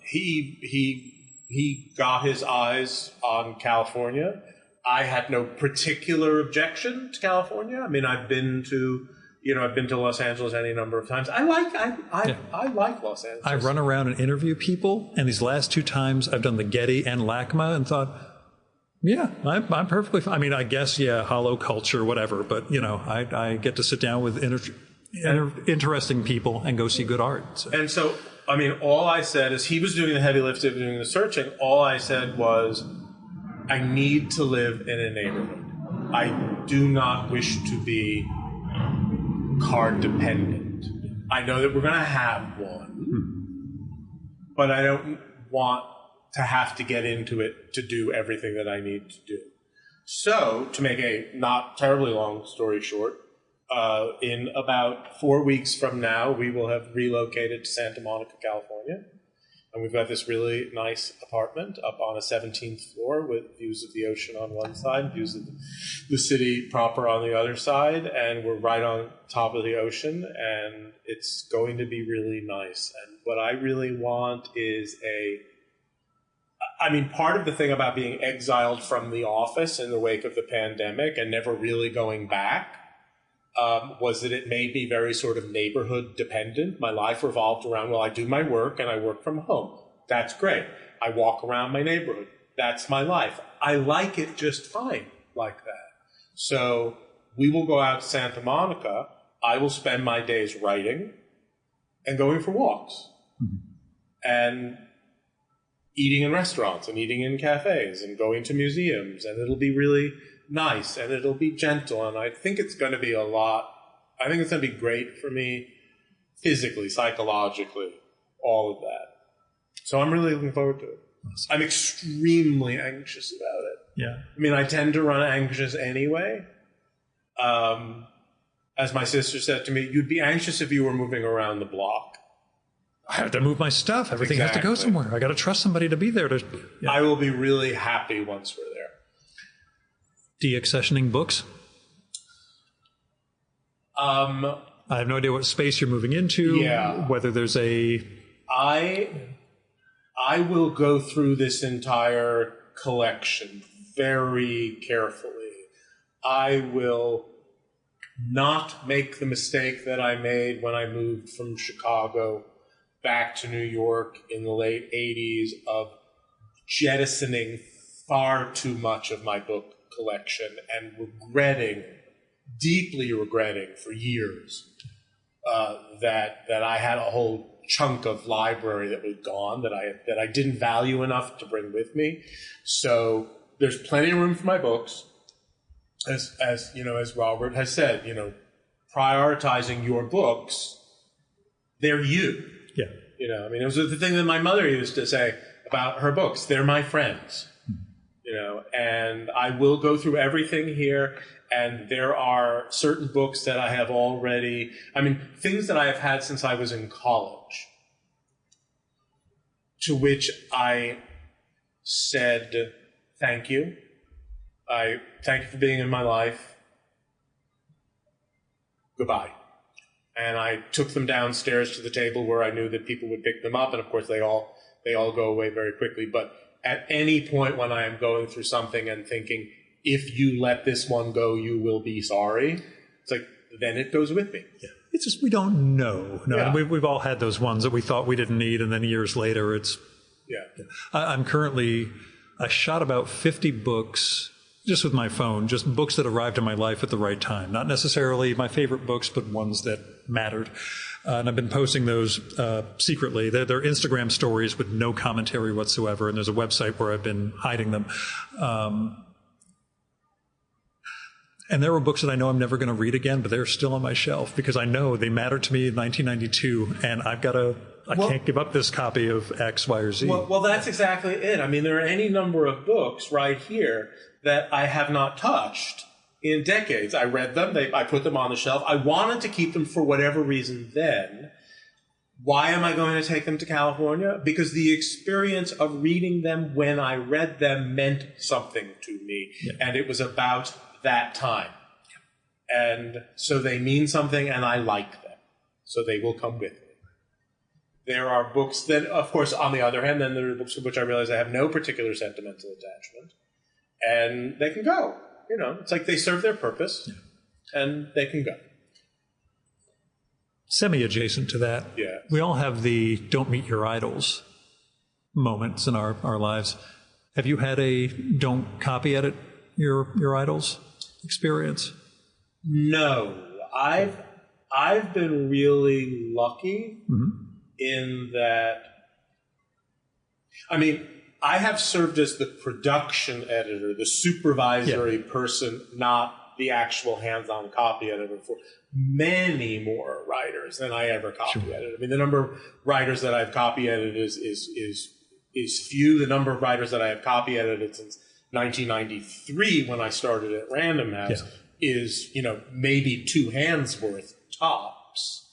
He got his eyes on California. I had no particular objection to California. I mean, I've been to, I've been to Los Angeles any number of times. I like Los Angeles. I run around and interview people, and these last 2 times I've done the Getty and LACMA and thought, yeah, I'm perfectly fine. I mean, I guess, hollow culture, whatever, but, I get to sit down with interesting people and go see good art. So. And so, I mean, all I said is he was doing the heavy lifting, doing the searching. All I said was, I need to live in a neighborhood. I do not wish to be card dependent. I know that we're going to have one, but I don't want to have to get into it to do everything that I need to do. So, to make a not terribly long story short, in about 4 weeks from now, we will have relocated to Santa Monica, California. And we've got this really nice apartment up on a 17th floor with views of the ocean on one side, views of the city proper on the other side. And we're right on top of the ocean, and it's going to be really nice. And what I really want is part of the thing about being exiled from the office in the wake of the pandemic and never really going back was that it made me very sort of neighborhood dependent. My life revolved around, I do my work and I work from home. That's great. I walk around my neighborhood. That's my life. I like it just fine like that. So we will go out to Santa Monica. I will spend my days writing and going for walks and eating in restaurants and eating in cafes and going to museums, and it'll be really nice and it'll be gentle, and I think it's going to be it's going to be great for me physically, psychologically, all of that. So I'm really looking forward to it. Awesome. I'm extremely anxious about it. Yeah. I mean, I tend to run anxious anyway. As my sister said to me, you'd be anxious if you were moving around the block. I have to move my stuff. Everything has to go somewhere. I got to trust somebody to be there. I will be really happy once we're there. Deaccessioning books? I have no idea what space you're moving into. Yeah. Whether there's I will go through this entire collection very carefully. I will not make the mistake that I made when I moved from Chicago back to New York in the late 80s of jettisoning far too much of my book collection and deeply regretting for years that I had a whole chunk of library that was gone that I didn't value enough to bring with me. So there's plenty of room for my books, as Robert has said. Prioritizing your books, they're you. Yeah. It was the thing that my mother used to say about her books. They're my friends. And I will go through everything here. And there are certain books that I have already, things that I have had since I was in college, to which I said, thank you. I thank you for being in my life. Goodbye. And I took them downstairs to the table where I knew that people would pick them up. And of course, they all go away very quickly. But at any point when I am going through something and thinking, if you let this one go, you will be sorry. It's like, then it goes with me. Yeah. It's just, we don't know. No, yeah. We've all had those ones that we thought we didn't need, and then years later it's... Yeah. I shot about 50 books just with my phone, just books that arrived in my life at the right time. Not necessarily my favorite books, but ones that mattered. And I've been posting those secretly. They're Instagram stories with no commentary whatsoever, and there's a website where I've been hiding them. And there were books that I know I'm never going to read again, but they're still on my shelf because I know they mattered to me in 1992, and I can't give up this copy of X, Y, or Z. Well, that's exactly it. There are any number of books right here that I have not touched in decades. I read them. I put them on the shelf. I wanted to keep them for whatever reason then. Why am I going to take them to California? Because the experience of reading them when I read them meant something to me, and it was about that time. And so they mean something, and I like them. So they will come with me. There are books that, of course, on the other hand, then there are books for which I realize I have no particular sentimental attachment. And they can go. It's like they serve their purpose, and they can go. semi-adjacent to that. Yeah. We all have the don't meet your idols moments in our lives. Have you had a don't copy edit your idols experience? No. I've been really lucky in that. I mean, I have served as the production editor, the supervisory person, not the actual hands-on copy editor for many more writers than I ever copy edited. I mean, the number of writers that I've copy edited is few. The number of writers that I have copy edited since 1993, when I started at Random House, is, maybe two hands worth tops.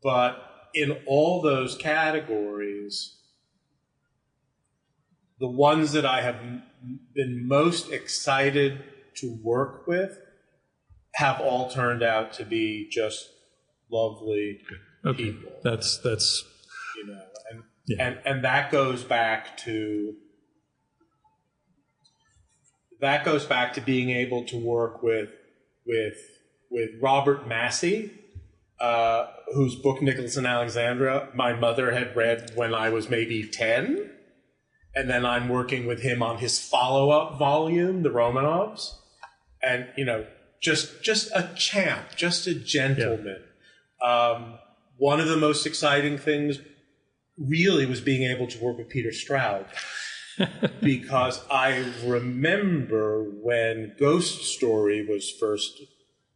But in all those categories, the ones that I have been most excited to work with have all turned out to be just lovely people. That's and that goes back to being able to work with Robert Massey, whose book Nicholas and Alexandra my mother had read when I was maybe 10. And then I'm working with him on his follow-up volume, The Romanovs. And, just a champ, just a gentleman. One of the most exciting things really was being able to work with Peter Straub. Because I remember when Ghost Story was first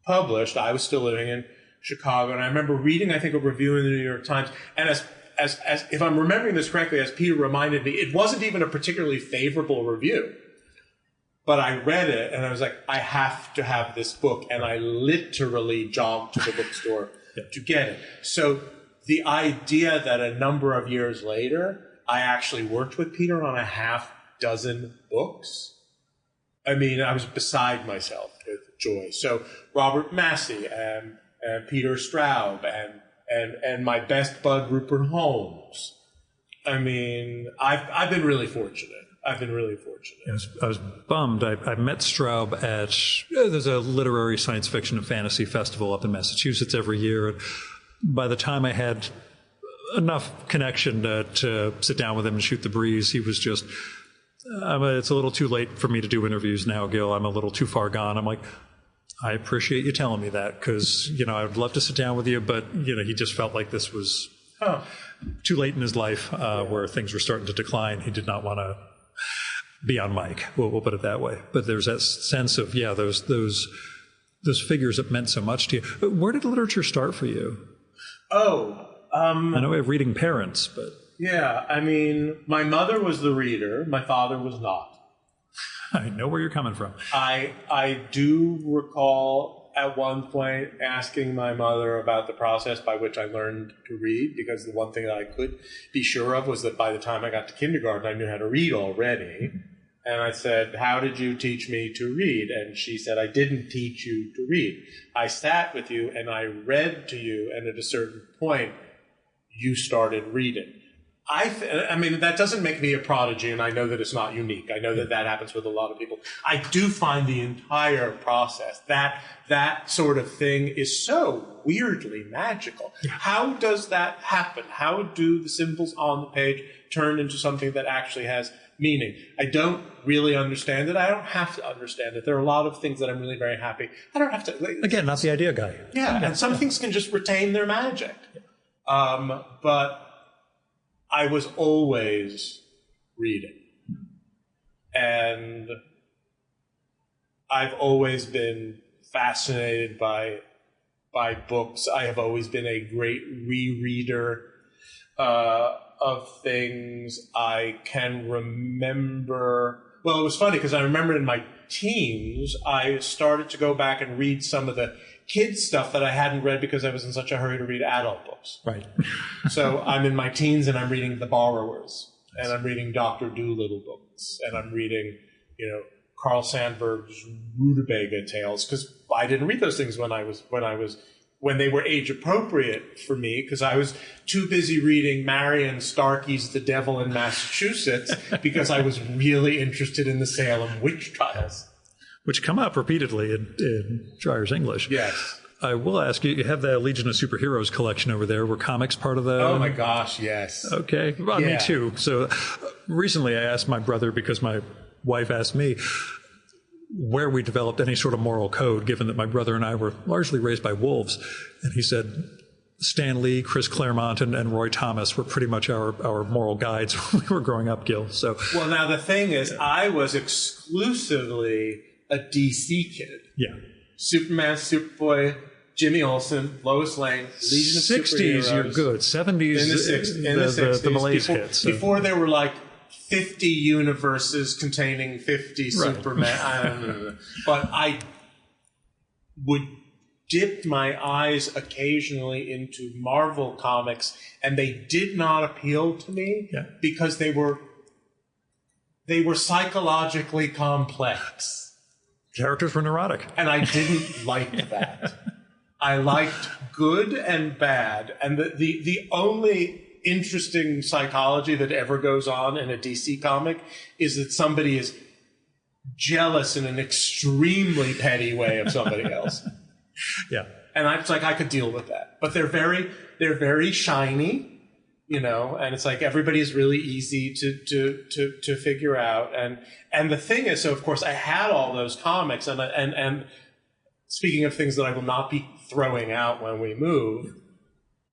published, I was still living in Chicago, and I remember reading, I think, a review in the New York Times, and as if I'm remembering this correctly, as Peter reminded me, it wasn't even a particularly favorable review. But I read it, and I was like, I have to have this book, and I literally jogged to the bookstore to get it. So the idea that a number of years later, I actually worked with Peter on a half dozen books, I mean, I was beside myself with joy. So Robert Massey and Peter Straub and my best bud Rupert Holmes. I mean, I've been really fortunate. I was bummed. I met Straub at there's a literary science fiction and fantasy festival up in Massachusetts every year. And by the time I had enough connection to sit down with him and shoot the breeze, he was just, it's a little too late for me to do interviews now, Gil. I'm a little too far gone. I'm like, I appreciate you telling me that, because, I would love to sit down with you, but, he just felt like this was too late in his life where things were starting to decline. He did not want to be on mic. We'll put it that way. But there's that sense of, those figures that meant so much to you. Where did literature start for you? I know we have reading parents, but... Yeah, I mean, my mother was the reader. My father was not. I know where you're coming from. I do recall at one point asking my mother about the process by which I learned to read, because the one thing that I could be sure of was that by the time I got to kindergarten, I knew how to read already. And I said, how did you teach me to read? And she said, I didn't teach you to read. I sat with you and I read to you, and at a certain point, you started reading. I mean, that doesn't make me a prodigy, and I know that it's not unique. I know that happens with a lot of people. I do find the entire process, that sort of thing, is so weirdly magical. Yeah. How does that happen? How do the symbols on the page turn into something that actually has meaning? I don't really understand it. I don't have to understand it. There are a lot of things that I'm really very happy. I don't have to. Again, not the idea guy. Yeah, and some things can just retain their magic. But I was always reading. And I've always been fascinated by books. I have always been a great rereader of things. I can remember... Well, it was funny because I remember in my teens, I started to go back and read some of the kids stuff that I hadn't read because I was in such a hurry to read adult books. Right. So I'm in my teens and I'm reading The Borrowers, and I'm reading Dr. Dolittle books, and I'm reading, Carl Sandburg's Rutabaga Tales, because I didn't read those things when they were age appropriate for me, because I was too busy reading Marion Starkey's The Devil in Massachusetts because I was really interested in the Salem witch trials. Which come up repeatedly in Dreyer's English. Yes. I will ask you, you have the Legion of Superheroes collection over there. Were comics part of the... Oh, my gosh, yes. Okay. Well, me too. So recently I asked my brother, because my wife asked me, where we developed any sort of moral code, given that my brother and I were largely raised by wolves. And he said Stan Lee, Chris Claremont, and Roy Thomas were pretty much our moral guides when we were growing up, Gil. So, well, now the thing is, I was exclusively a DC kid. Yeah. Superman, Superboy, Jimmy Olsen, Lois Lane, Legion of 60s, Superheroes. you're good. 70s, the malaise hits. So. Before there were like 50 universes containing 50 Superman. I don't know. But I would dip my eyes occasionally into Marvel comics, and they did not appeal to me because they were psychologically complex. Characters were neurotic. And I didn't like that. I liked good and bad. And the only interesting psychology that ever goes on in a DC comic is that somebody is jealous in an extremely petty way of somebody else. Yeah. And it's like, I could deal with that. But they're very shiny, you know, and it's like everybody's really easy to figure out. And the thing is, so of course I had all those comics, and speaking of things that I will not be throwing out when we move,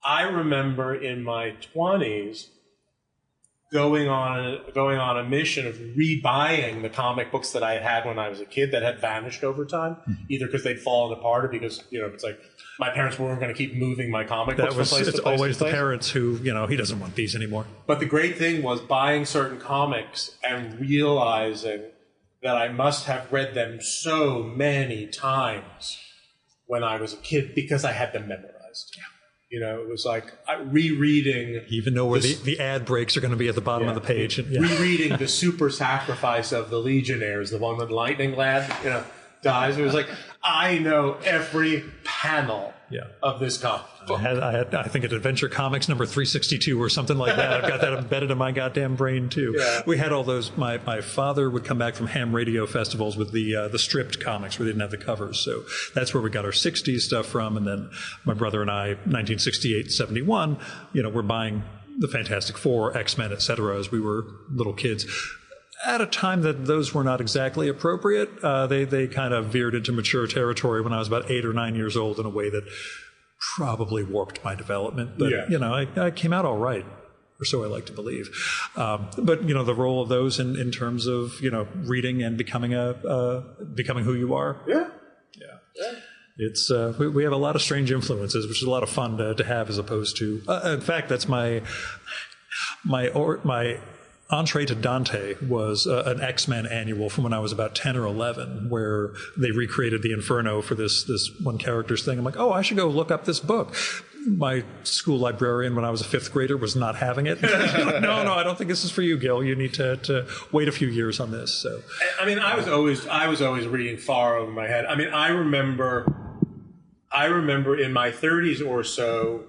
I remember in my 20s going on a mission of rebuying the comic books that I had when I was a kid that had vanished over time, either because they'd fallen apart or because, you know, it's like my parents weren't going to keep moving my comic books from place to place. It's always the parents who, you know, he doesn't want these anymore. But the great thing was buying certain comics and realizing that I must have read them so many times when I was a kid because I had them memorized. Yeah. You know, it was like rereading... Even know where the ad breaks are going to be at the bottom of the page. Rereading the super sacrifice of the Legionnaires, the one with Lightning Lad, you know, dies. It was like, I know every panel of this comic book. I think at Adventure Comics number 362 or something like that. I've got that embedded in my goddamn brain, too. Yeah. We had all those. My father would come back from ham radio festivals with the stripped comics where they didn't have the covers. So that's where we got our 60s stuff from. And then my brother and I, 1968, 71, you know, we're buying the Fantastic Four, X-Men, et cetera, as we were little kids. At a time that those were not exactly appropriate, they kind of veered into mature territory when I was about 8 or 9 years old in a way that probably warped my development. But, you know, I came out all right, or so I like to believe. But, you know, the role of those in terms of, you know, reading and becoming who you are. Yeah. It's we have a lot of strange influences, which is a lot of fun to have as opposed to... in fact, that's my entree to Dante was an X-Men annual from when I was about 10 or 11, where they recreated the Inferno for this one character's thing. I'm like, oh, I should go look up this book. My school librarian, when I was a 5th grader, was not having it. No, I don't think this is for you, Gil. You need to wait a few years on this. So, I mean, I was always reading far over my head. I mean, I remember in my 30s or so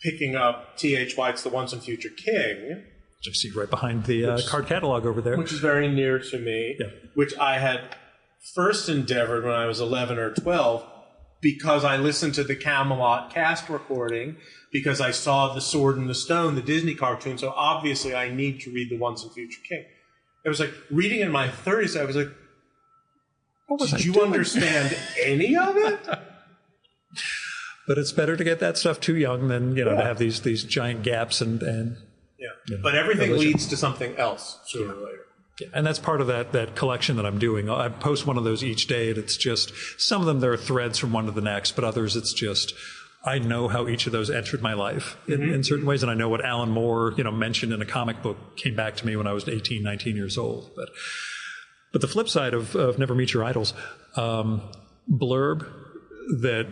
picking up T.H. White's The Once and Future King, which I see right behind the card catalog over there. Which is very near to me, which I had first endeavored when I was 11 or 12 because I listened to the Camelot cast recording, because I saw The Sword and the Stone, the Disney cartoon, so obviously I need to read The Once and Future King. It was like, reading in my 30s, I was like, did you understand any of it? But it's better to get that stuff too young than, you know, to have these giant gaps and but everything leads to something else sooner or later. Yeah. And that's part of that collection that I'm doing. I post one of those each day, and it's just, some of them there are threads from one to the next, but others it's just, I know how each of those entered my life in certain ways, and I know what Alan Moore, you know, mentioned in a comic book came back to me when I was 18, 19 years old. But the flip side of Never Meet Your Idols, blurb that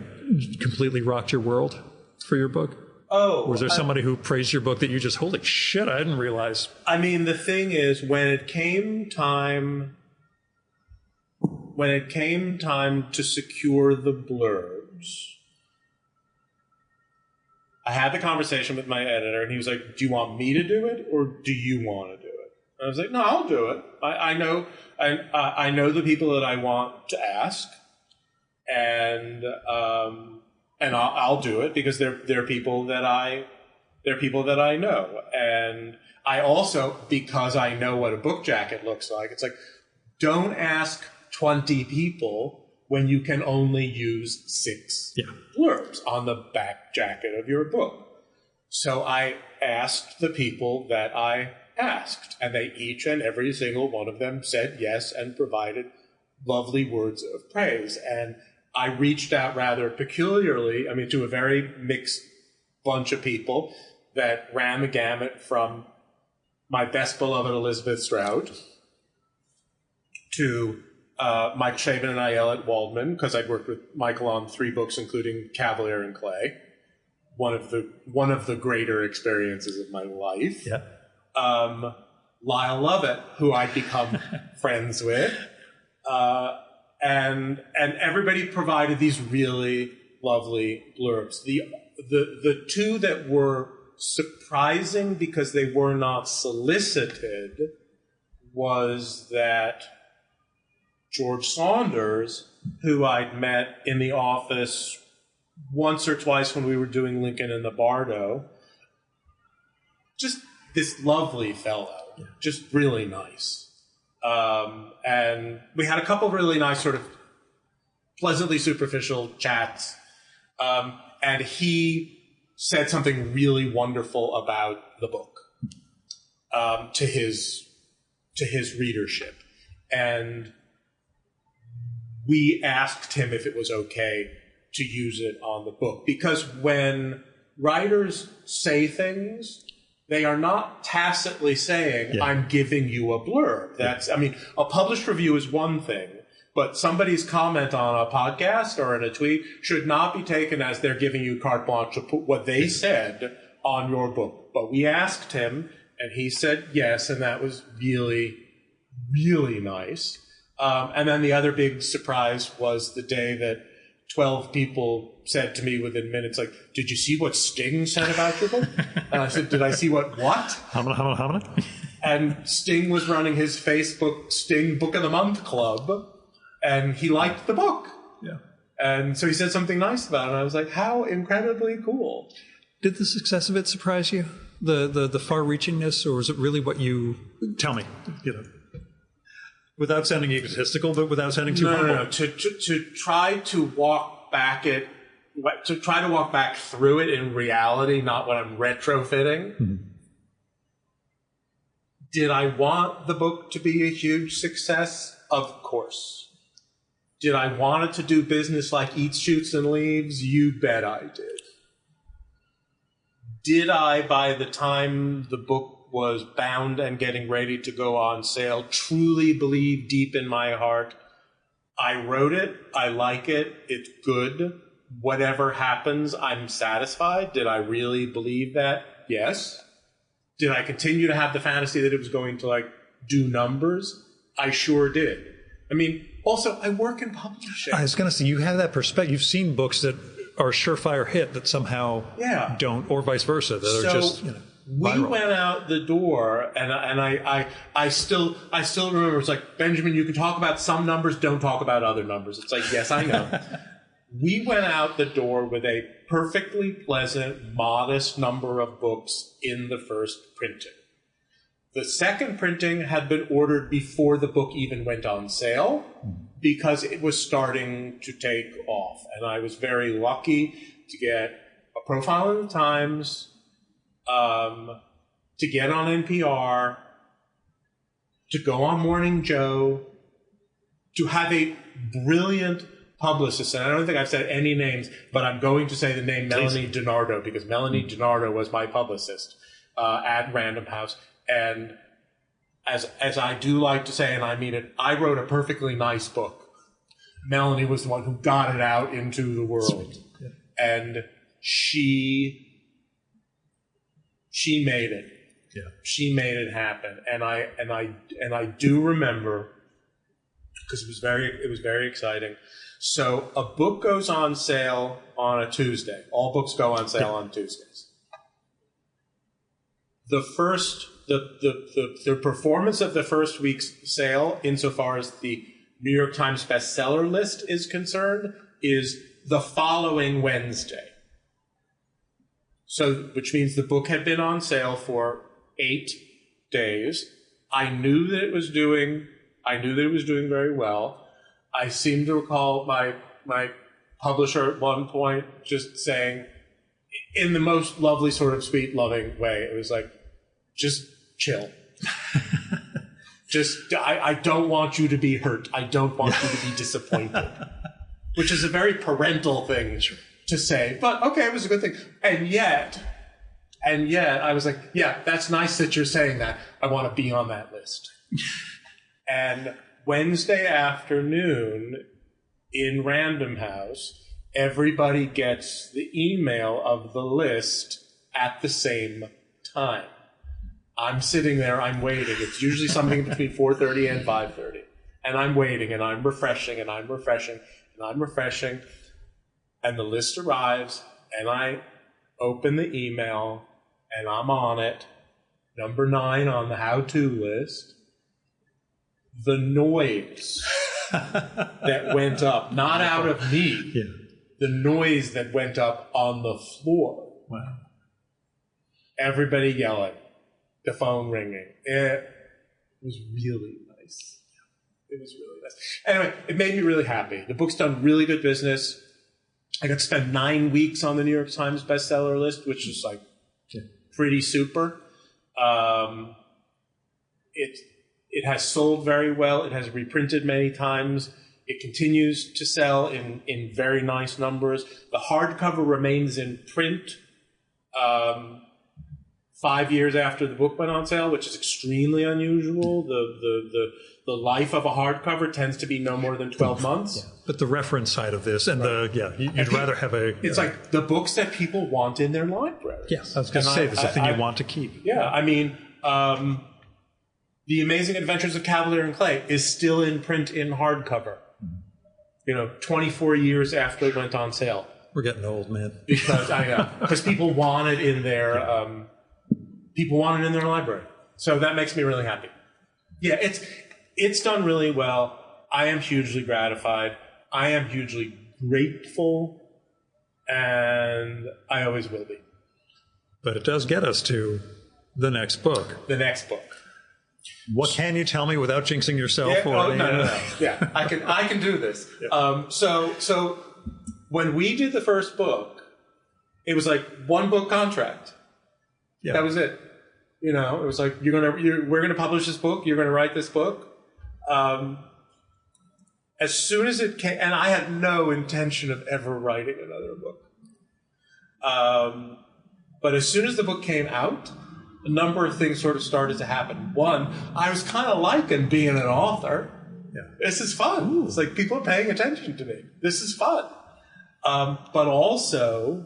completely rocked your world for your book? Oh. Was there somebody who praised your book that you just, holy shit, I didn't realize? I mean, the thing is, when it came time to secure the blurbs, I had the conversation with my editor, and he was like, do you want me to do it, or do you want to do it? And I was like, no, I'll do it. I know the people that I want to ask, and and I'll do it because they're people that I know, and I also, because I know what a book jacket looks like, it's like, don't ask 20 people when you can only use 6 blurbs on the back jacket of your book. So I asked the people that I asked, and they each and every single one of them said yes and provided lovely words of praise. And I reached out rather peculiarly, to a very mixed bunch of people that ran the gamut from my best beloved Elizabeth Strout to Mike Chabon and Ayelet Waldman, because I'd worked with Michael on 3 books, including Cavalier and Clay, one of the greater experiences of my life. Yeah. Lyle Lovett, who I'd become friends with, and everybody provided these really lovely blurbs. The 2 that were surprising because they were not solicited was that George Saunders, who I'd met in the office once or twice when we were doing Lincoln and the Bardo, just this lovely fellow, just really nice. And we had a couple of really nice sort of pleasantly superficial chats. And he said something really wonderful about the book to his readership. And we asked him if it was okay to use it on the book. Because when writers say things, they are not tacitly saying, I'm giving you a blurb. That's, a published review is one thing, but somebody's comment on a podcast or in a tweet should not be taken as they're giving you carte blanche to put what they said on your book. But we asked him, and he said yes, and that was really, really nice. And then the other big surprise was the day that 12 people said to me within minutes, like, did you see what Sting said about your book? And I said, did I see what? How many? And Sting was running his Facebook Sting Book of the Month Club, and he liked the book. Yeah. And so he said something nice about it, and I was like, how incredibly cool. Did the success of it surprise you? The far-reachingness, or was it really what you... Tell me, Without sounding egotistical, but without sounding too humble. No. To try to walk back through it in reality, not what I'm retrofitting. Mm-hmm. Did I want the book to be a huge success? Of course. Did I want it to do business like Eats, Shoots, and Leaves? You bet I did. Did I, by the time the book was bound and getting ready to go on sale, truly believe deep in my heart, I wrote it, I like it, it's good, whatever happens, I'm satisfied? Did I really believe that? Yes. Did I continue to have the fantasy that it was going to, do numbers? I sure did. Also, I work in publishing. I was going to say, you have that perspective. You've seen books that are a surefire hit that somehow don't, or vice versa, that are just, we went out the door, and I still remember, it's like, Benjamin, you can talk about some numbers, don't talk about other numbers. It's like, yes, I know. We went out the door with a perfectly pleasant, modest number of books in the first printing. The second printing had been ordered before the book even went on sale because it was starting to take off. And I was very lucky to get a profile in the Times, to get on NPR, to go on Morning Joe, to have a brilliant publicist, and I don't think I've said any names, but I'm going to say the name Melanie DiNardo, because Melanie DiNardo was my publicist at Random House. And as I do like to say, and I mean it, I wrote a perfectly nice book. Melanie was the one who got it out into the world. Yeah. And she made it. Yeah. She made it happen. And I do remember, because it was very exciting. So a book goes on sale on a Tuesday. All books go on sale on Tuesdays. The performance of the first week's sale, insofar as the New York Times bestseller list is concerned, is the following Wednesday. So, which means the book had been on sale for 8 days. I knew that it was doing very well. I seem to recall my publisher at one point just saying, in the most lovely sort of sweet, loving way, it was like, just chill. I don't want you to be hurt. I don't want you to be disappointed. Which is a very parental thing to say, but okay, it was a good thing. And yet I was like, yeah, that's nice that you're saying that. I want to be on that list. And Wednesday afternoon in Random House, everybody gets the email of the list at the same time. I'm sitting there, I'm waiting. It's usually something between 4:30 and 5:30. And I'm waiting, and I'm refreshing, and I'm refreshing, and I'm refreshing. And the list arrives, and I open the email, and I'm on it. Number 9 on the how-to list. The noise that went up, not out of me, the noise that went up on the floor. Wow. Everybody yelling, the phone ringing. It was really nice. It was really nice. Anyway, it made me really happy. The book's done really good business. I got to spend 9 weeks on the New York Times bestseller list, which is like pretty super. It has sold very well. It has reprinted many times. It continues to sell in very nice numbers. The hardcover remains in print 5 years after the book went on sale, which is extremely unusual. The life of a hardcover tends to be no more than 12 months. Yeah. But the reference side of this, and you'd rather have a... It's like the books that people want in their libraries. Yes, I was going to say, there's a thing you want to keep. Yeah, I mean, The Amazing Adventures of Cavalier and Clay is still in print in hardcover. 24 years after it went on sale. We're getting old, man. Because people want it in their library. So that makes me really happy. Yeah, it's done really well. I am hugely gratified. I am hugely grateful, and I always will be. But it does get us to the next book. The next book. What can you tell me without jinxing yourself? No. Yeah, I can do this. Yeah. So when we did the first book, it was like one book contract. Yeah. That was it. It was like we're gonna publish this book. You're gonna write this book. As soon as it came, and I had no intention of ever writing another book. But as soon as the book came out, a number of things sort of started to happen. One, I was kind of liking being an author. Yeah. This is fun. Ooh. It's like people are paying attention to me. This is fun. But also,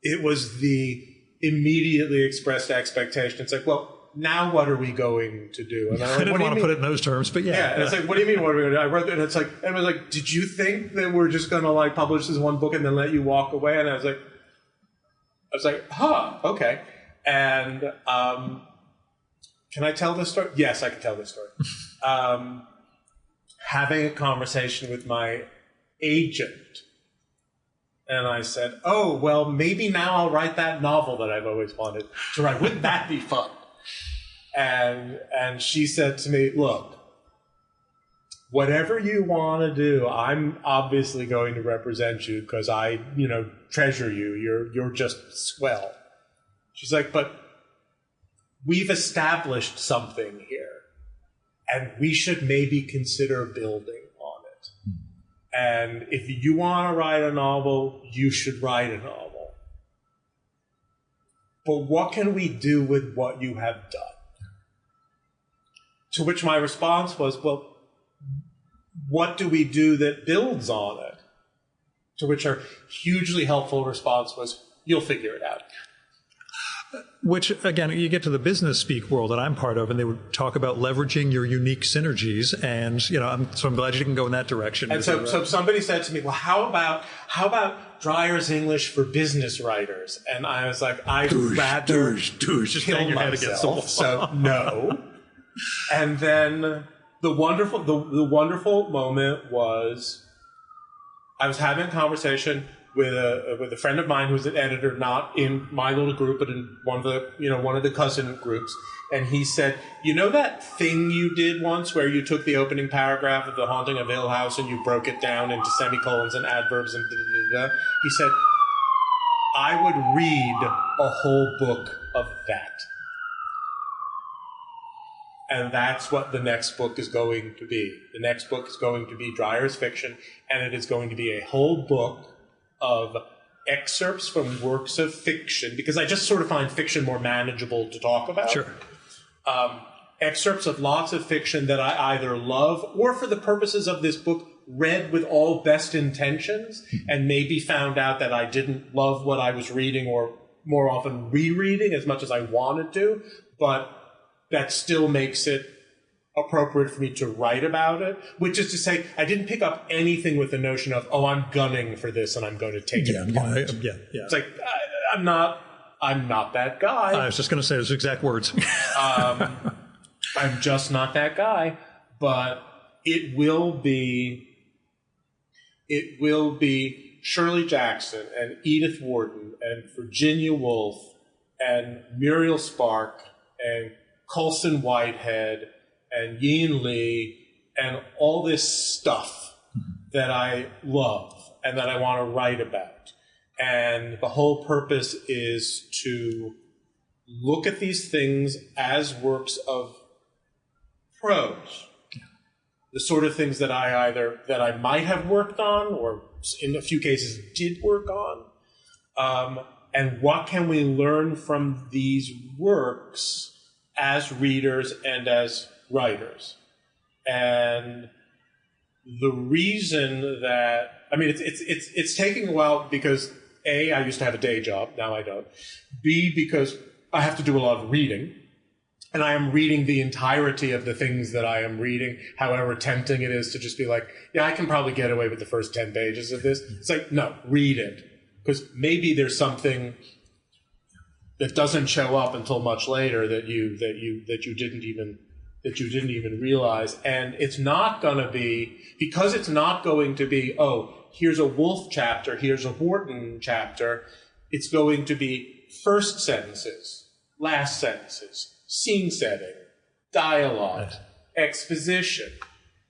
it was the immediately expressed expectation. It's like, well, now what are we going to do? And I didn't want to put it in those terms, but yeah. Yeah, and it's like, what do you mean, what are we going to do? I wrote it, and it was like, did you think that we're just going to publish this one book and then let you walk away? And I was like, okay. And can I tell this story? Yes, I can tell this story. Having a conversation with my agent, and I said, oh, well, maybe now I'll write that novel that I've always wanted to write. Wouldn't that be fun? And she said to me, look, whatever you want to do, I'm obviously going to represent you because I, treasure you. You're just swell. She's like, but we've established something here, and we should maybe consider building on it. And if you want to write a novel, you should write a novel. But what can we do with what you have done? To which my response was, well, what do we do that builds on it? To which her hugely helpful response was, you'll figure it out. Which, again, you get to the business speak world that I'm part of, and they would talk about leveraging your unique synergies, and I'm glad you can go in that direction. And so somebody said to me, well, how about Dreyer's English for business writers? And I was like, I'd rather just kill myself, so no. And then the wonderful moment was, I was having a conversation with a friend of mine who's an editor, not in my little group, but in one of the cousin groups. And he said, you know that thing you did once where you took the opening paragraph of The Haunting of Hill House and you broke it down into semicolons and adverbs and da-da-da-da? He said, I would read a whole book of that. And that's what the next book is going to be. The next book is going to be Dreyer's fiction, and it is going to be a whole book of excerpts from works of fiction, because I just sort of find fiction more manageable to talk about. Sure. Excerpts of lots of fiction that I either love or, for the purposes of this book, read with all best intentions and maybe found out that I didn't love what I was reading, or more often rereading as much as I wanted to, but that still makes it appropriate for me to write about it, which is to say, I didn't pick up anything with the notion of, oh, I'm gunning for this and I'm going to take it apart. Yeah. It's like, I'm not that guy. I was just going to say those exact words. I'm just not that guy, but it will be Shirley Jackson and Edith Wharton and Virginia Woolf and Muriel Spark and Colson Whitehead and Yin Lee and all this stuff that I love and that I want to write about. And the whole purpose is to look at these things as works of prose. The sort of things that I might have worked on, or in a few cases did work on. And what can we learn from these works as readers and as writers? And the reason that, I mean, it's taking a while because A, I used to have a day job, now I don't. B, because I have to do a lot of reading. And I am reading the entirety of the things that I am reading, however tempting it is to just be like, yeah, I can probably get away with the first 10 pages of this. It's like, no, read it. Because maybe there's something that doesn't show up until much later that you didn't even realize. And it's not going to be, because it's not going to be, oh, here's a Woolf chapter, here's a Wharton chapter. It's going to be first sentences, last sentences, scene setting, dialogue, exposition.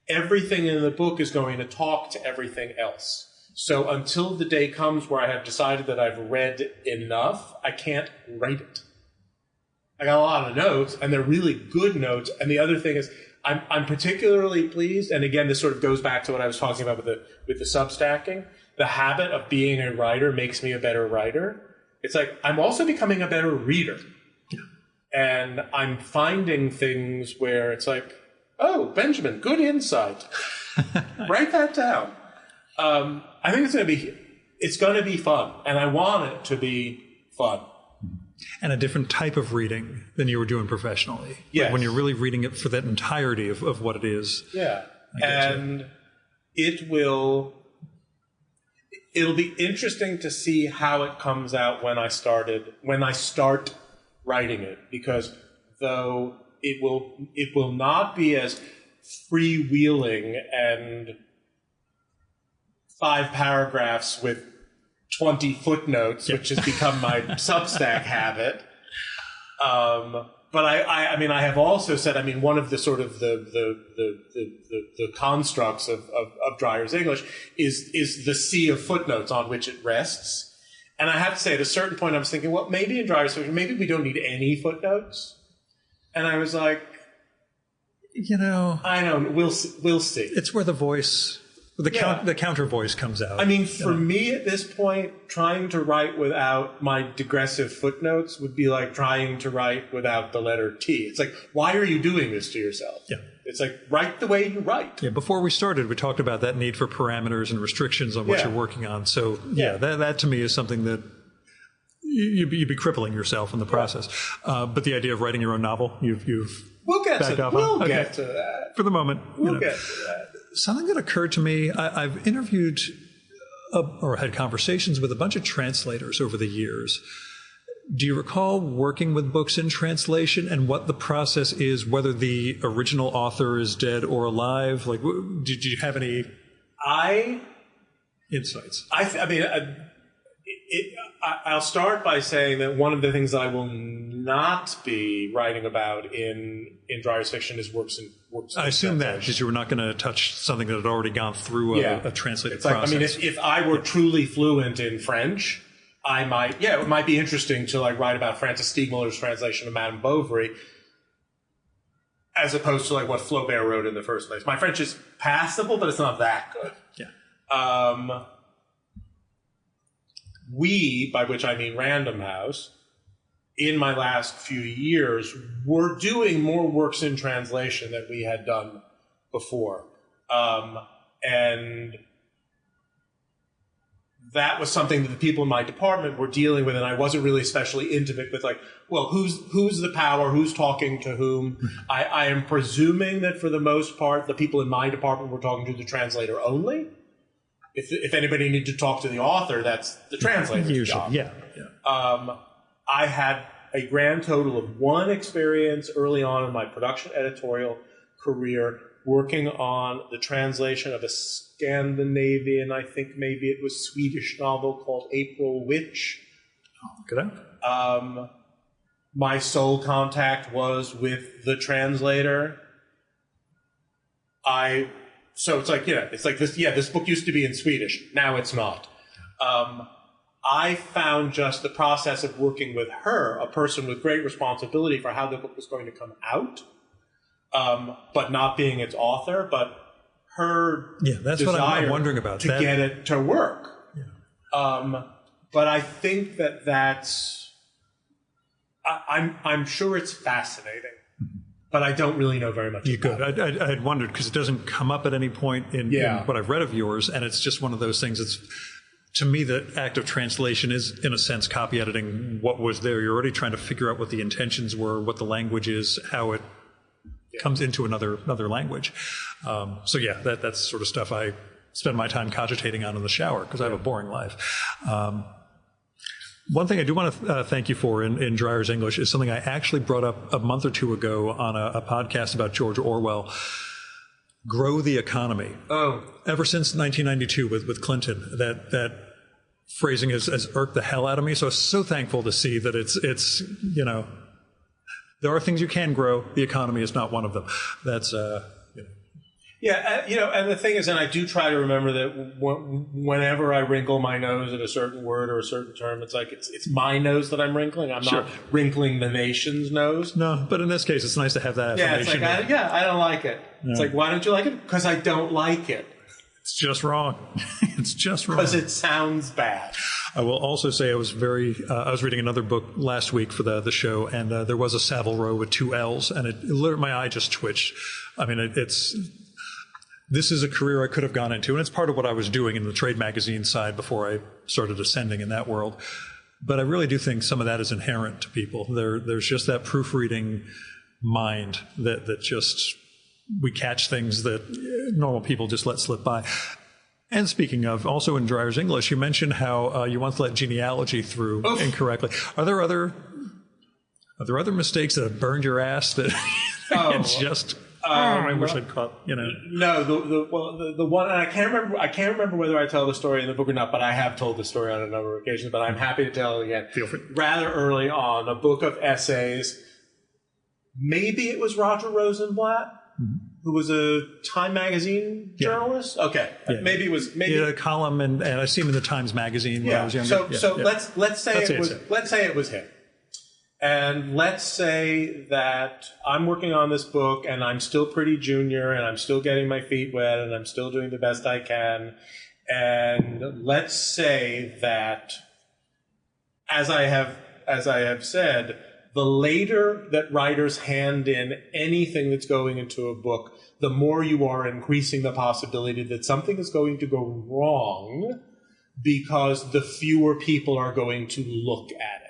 Everything in the book is going to talk to everything else. So until the day comes where I have decided that I've read enough, I can't write it. I got a lot of notes, and they're really good notes. And the other thing is, I'm particularly pleased, and again, this sort of goes back to what I was talking about with the substacking. The habit of being a writer makes me a better writer. It's like, I'm also becoming a better reader. And I'm finding things where it's like, oh, Benjamin, good insight. Write that down. I think it's going to be fun, and I want it to be fun. And a different type of reading than you were doing professionally. Yes. Like when you're really reading it for that entirety of what it is. Yeah. And it'll be interesting to see how it comes out when I start writing it, because though it will not be as freewheeling and 5 paragraphs with 20 footnotes, which has become my Substack habit. But I mean, I have also said, I mean, one of the sort of the constructs of Dreyer's English is the sea of footnotes on which it rests. And I have to say, at a certain point, I was thinking, well, maybe in Dreyer's fiction, maybe we don't need any footnotes. And I was like, I don't. We'll see. It's where the voice, the counter voice comes out. I mean, for me at this point, trying to write without my digressive footnotes would be like trying to write without the letter T. It's like, why are you doing this to yourself? Yeah. It's like, write the way you write. Yeah. Before we started, we talked about that need for parameters and restrictions on what you're working on. So that to me is something that you'd be crippling yourself in the process. But the idea of writing your own novel, we'll get backed to off on. Get to that. For the moment. We'll get to that. Something that occurred to me, I've interviewed or had conversations with a bunch of translators over the years. Do you recall working with books in translation and what the process is, whether the original author is dead or alive? Like, did you have any? insights? I'll start by saying that one of the things I will not be writing about in Dreyer's fiction is works in I assume that because you were not going to touch something that had already gone through a translated process. If I were truly fluent in French, I might. Yeah, it might be interesting to write about Francis Steegmüller's translation of Madame Bovary, as opposed to what Flaubert wrote in the first place. My French is passable, but it's not that good. Yeah. We, by which I mean Random House, in my last few years, were doing more works in translation than we had done before. And that was something that the people in my department were dealing with, and I wasn't really especially intimate with, who's the power, who's talking to whom. I am presuming that for the most part, the people in my department were talking to the translator only. If anybody needed to talk to the author, that's the translator's job. Yeah. I had a grand total of one experience early on in my production editorial career working on the translation of a Scandinavian, I think maybe it was Swedish novel called April Witch. Look at that. My sole contact was with the translator. So it's this book used to be in Swedish. Now it's not. I found just the process of working with her, a person with great responsibility for how the book was going to come out, but not being its author, but her that's desire what I'm wondering about. To get it to work. Yeah. But I think that's... I'm sure it's fascinating. But I don't really know very much about it. I had wondered, because it doesn't come up at any point in what I've read of yours, and it's just one of those things. To me, the act of translation is, in a sense, copy editing what was there. You're already trying to figure out what the intentions were, what the language is, how it comes into another language. That's sort of stuff I spend my time cogitating on in the shower, because I have a boring life. One thing I do want to thank you for in Dreyer's English is something I actually brought up a month or two ago on a podcast about George Orwell. Grow the economy. Oh. Ever since 1992 with Clinton, that phrasing has irked the hell out of me. So I'm so thankful to see that it's there are things you can grow. The economy is not one of them. That's Yeah, and the thing is, and I do try to remember that whenever I wrinkle my nose at a certain word or a certain term, it's my nose that I'm wrinkling. I'm not wrinkling the nation's nose. No, but in this case, it's nice to have that affirmation. I don't like it. Yeah. It's like, why don't you like it? Because I don't like it. It's just wrong. It's just wrong. Because it sounds bad. I will also say I was reading another book last week for the show, and there was a Savile Row with 2 L's, and my eye just twitched. I mean, this is a career I could have gone into, and it's part of what I was doing in the trade magazine side before I started ascending in that world. But I really do think some of that is inherent to people. There's just that proofreading mind that just we catch things that normal people just let slip by. And speaking of, also in Dreyer's English, you mentioned how you once let genealogy through incorrectly. Are there other mistakes that have burned your ass that it's just... I wish I'd caught, No, the one, and I can't remember whether I tell the story in the book or not, but I have told the story on a number of occasions, but I'm happy to tell it again. Feel free. Rather early on, a book of essays, maybe it was Roger Rosenblatt, who was a Time magazine journalist? Okay. Yeah. Maybe it was... He had a column, and I see him in the Times magazine when I was younger. Let's say it was him. And let's say that I'm working on this book and I'm still pretty junior and I'm still getting my feet wet and I'm still doing the best I can. And let's say that, as I have said, the later that writers hand in anything that's going into a book, the more you are increasing the possibility that something is going to go wrong because the fewer people are going to look at it.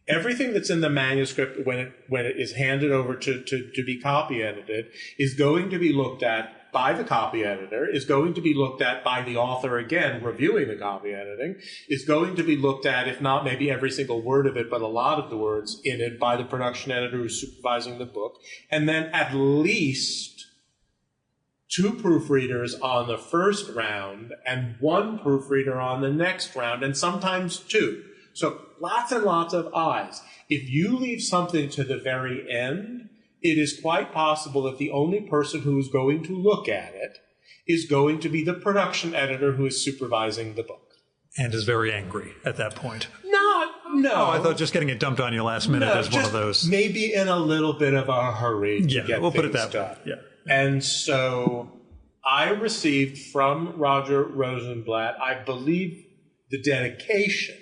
Everything that's in the manuscript when it is handed over to be copy edited is going to be looked at by the copy editor, is going to be looked at by the author again, reviewing the copy editing, is going to be looked at, if not maybe every single word of it, but a lot of the words in it by the production editor who's supervising the book. And then at least 2 proofreaders on the first round and 1 proofreader on the next round, and sometimes 2. So lots and lots of eyes. If you leave something to the very end, it is quite possible that the only person who is going to look at it is going to be the production editor who is supervising the book. And is very angry at that point. No. Oh, I thought just getting it dumped on you last minute is one of those. Maybe in a little bit of a hurry to get we'll things put it that done. way. Yeah. And so I received from Roger Rosenblatt, I believe, the dedication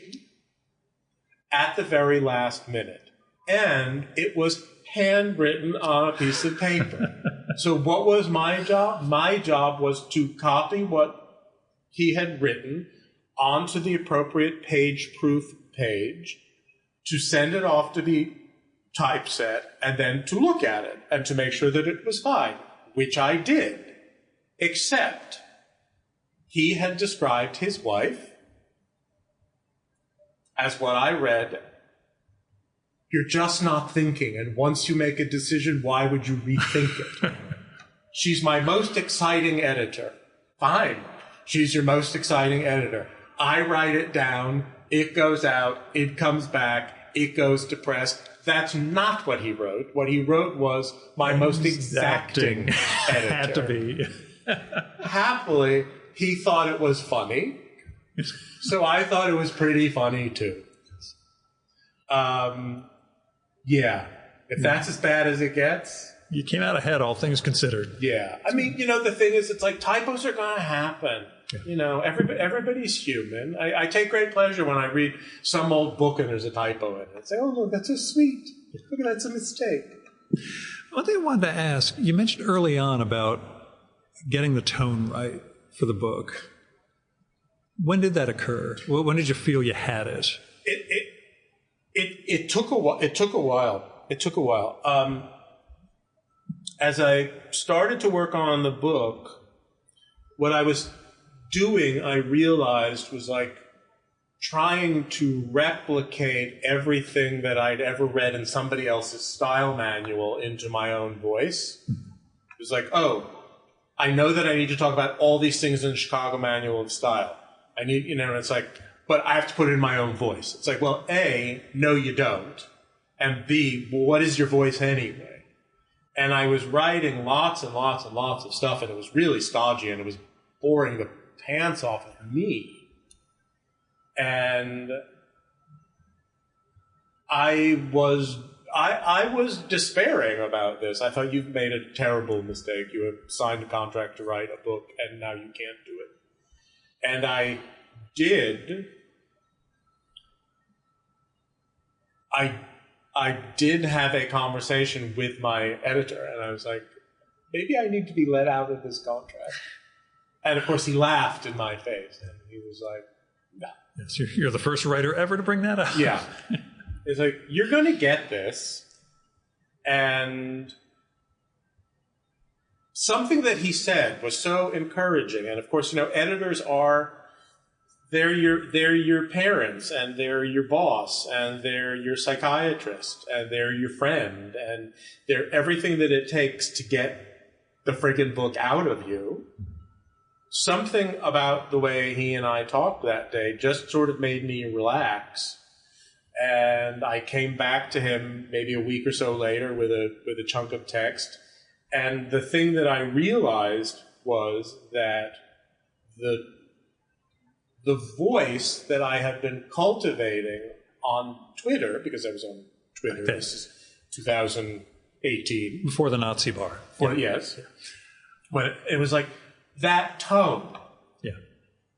at the very last minute. And it was handwritten on a piece of paper. So what was my job? My job was to copy what he had written onto the appropriate page proof page, to send it off to be typeset, and then to look at it and to make sure that it was fine, which I did. Except he had described his wife as what I read, "You're just not thinking, and once you make a decision, why would you rethink it?" She's my most exciting editor. Fine. She's your most exciting editor. I write it down, it goes out, it comes back, it goes to press. That's not what he wrote. What he wrote was my most exacting editor. Had to be. Happily, he thought it was funny, so I thought it was pretty funny too. Yeah, if that's as bad as it gets. You came out ahead, all things considered. Yeah. I mean, the thing is, it's like typos are going to happen. Yeah. Everybody's human. I take great pleasure when I read some old book and there's a typo in it. I say, oh, look, that's so sweet. Look, that's a mistake. One thing I wanted to ask, you mentioned early on about getting the tone right for the book. When did that occur? When did you feel you had it? It took a while. It took a while. As I started to work on the book, what I was doing, I realized, was like trying to replicate everything that I'd ever read in somebody else's style manual into my own voice. It was like, oh, I know that I need to talk about all these things in the Chicago Manual of Style. I need, and it's like, but I have to put it in my own voice. It's like, well, A, no, you don't. And B, well, what is your voice anyway? And I was writing lots and lots and lots of stuff, and it was really stodgy, and it was boring the pants off of me. And I was despairing about this. I thought, you've made a terrible mistake. You have signed a contract to write a book, and now you can't do it. And I did. I did have a conversation with my editor, and I was like, maybe I need to be let out of this contract. And, of course, he laughed in my face, and he was like, no. Yes, you're the first writer ever to bring that up. Yeah. It's like, you're going to get this. And something that he said was so encouraging. And, of course, editors are... They're your parents, and they're your boss, and they're your psychiatrist, and they're your friend, and they're everything that it takes to get the friggin' book out of you. Something about the way he and I talked that day just sort of made me relax. And I came back to him maybe a week or so later with a chunk of text. And the thing that I realized was that the voice that I had been cultivating on Twitter, because I was on Twitter, this is 2018. Before the Nazi bar. Yes. Yeah. When it was like that tone. Yeah.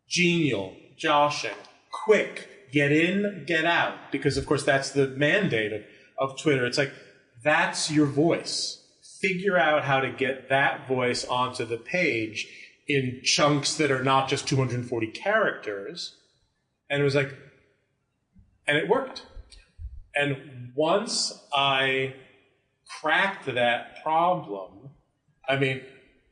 Genial, joshing, quick, get in, get out. Because, of course, that's the mandate of Twitter. It's like, that's your voice. Figure out how to get that voice onto the page in chunks that are not just 240 characters. And it was like, and it worked. And once I cracked that problem, I mean,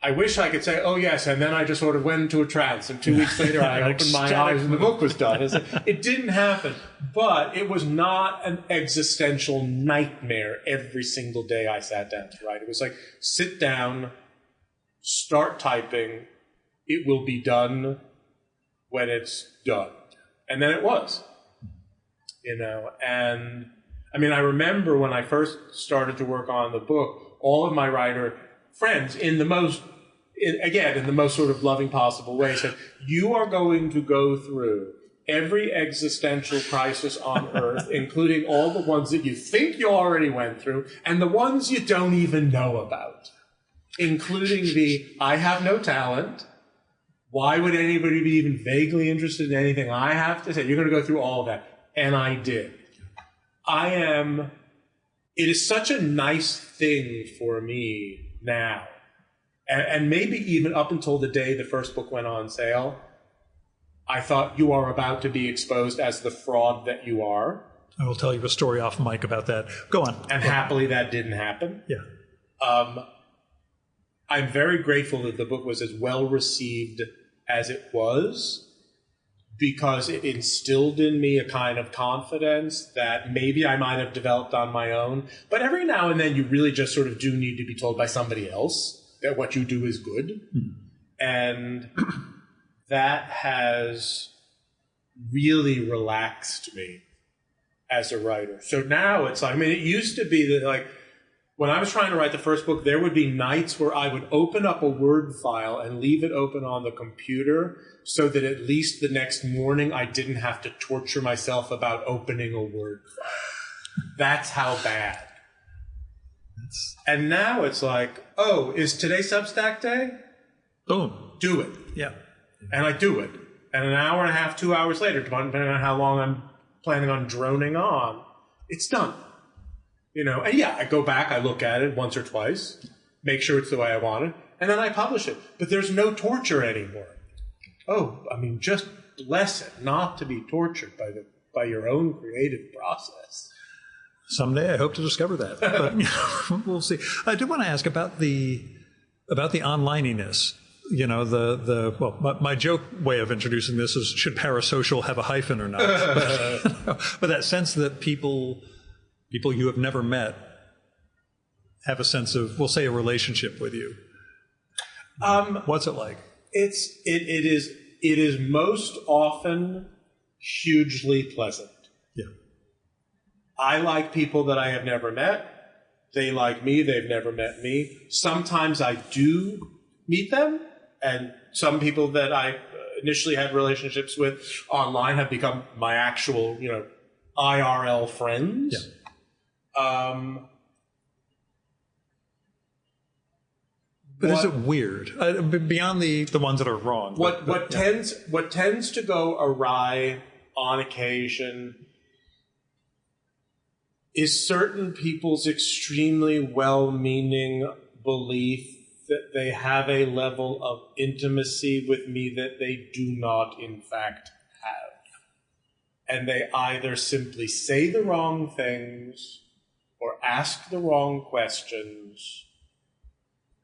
I wish I could say, oh yes, and then I just sort of went into a trance, and 2 weeks later I opened my eyes and the book was done. It didn't happen, but it was not an existential nightmare every single day I sat down to write. It was like, sit down, start typing, it will be done when it's done. And then it was, and I mean, I remember when I first started to work on the book, all of my writer friends in the most sort of loving possible way said, you are going to go through every existential crisis on earth, including all the ones that you think you already went through and the ones you don't even know about, including the I have no talent. Why would anybody be even vaguely interested in anything I have to say? You're going to go through all of that. And I did. It is such a nice thing for me now. And maybe even up until the day the first book went on sale, I thought you are about to be exposed as the fraud that you are. I will tell you a story off mic about that. Go on. And happily that didn't happen. Yeah. I'm very grateful that the book was as well received as it was, because it instilled in me a kind of confidence that maybe I might have developed on my own. But every now and then you really just sort of do need to be told by somebody else that what you do is good. Mm-hmm. And that has really relaxed me as a writer. So now it's like, I mean, it used to be that, like, when I was trying to write the first book, there would be nights where I would open up a Word file and leave it open on the computer so that at least the next morning I didn't have to torture myself about opening a Word file. That's how bad. And now it's like, oh, is today Substack day? Boom. Do it. Yeah. And I do it. And an hour and a half, 2 hours later, depending on how long I'm planning on droning on, it's done. And yeah, I go back, I look at it once or twice, make sure it's the way I want it, and then I publish it. But there's no torture anymore. Oh, I mean, just bless it not to be tortured by your own creative process. Someday I hope to discover that, but we'll see. I do want to ask about the onlineiness. My joke way of introducing this is, should parasocial have a hyphen or not? But that sense that people you have never met have a sense of, we'll say, a relationship with you. What's it like? It is most often hugely pleasant. Yeah. I like people that I have never met. They like me. They've never met me. Sometimes I do meet them, and some people that I initially had relationships with online have become my actual, IRL friends. Yeah. But is it weird? Beyond the ones that are wrong. What tends to go awry on occasion is certain people's extremely well-meaning belief that they have a level of intimacy with me that they do not, in fact, have. And they either simply say the wrong things, or ask the wrong questions,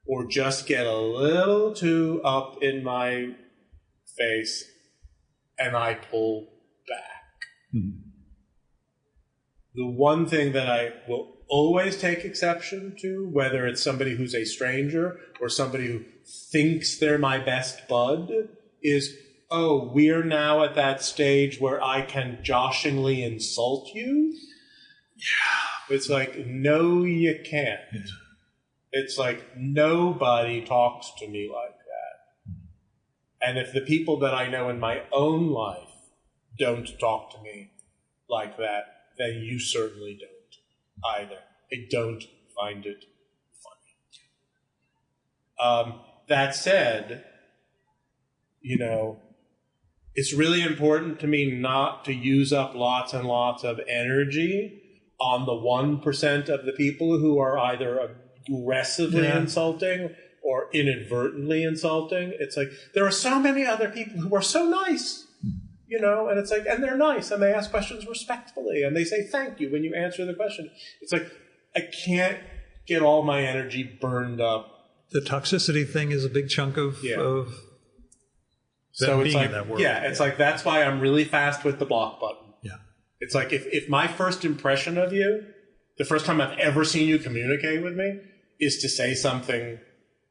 or just get a little too up in my face, and I pull back. Mm-hmm. The one thing that I will always take exception to, whether it's somebody who's a stranger or somebody who thinks they're my best bud, is, oh, we're now at that stage where I can joshingly insult you? Yeah. It's like, no, you can't. Yeah. It's like, nobody talks to me like that. And if the people that I know in my own life don't talk to me like that, then you certainly don't either. I don't find it funny. That said, it's really important to me not to use up lots and lots of energy on the 1% of the people who are either aggressively insulting or inadvertently insulting. It's like, there are so many other people who are so nice, and it's like, and they're nice, and they ask questions respectfully, and they say thank you when you answer the question. It's like, I can't get all my energy burned up. The toxicity thing is a big chunk of so it's being like, in that world. Yeah, it's like, that's why I'm really fast with the block button. Yeah. It's like, if my first impression of you, the first time I've ever seen you communicate with me, is to say something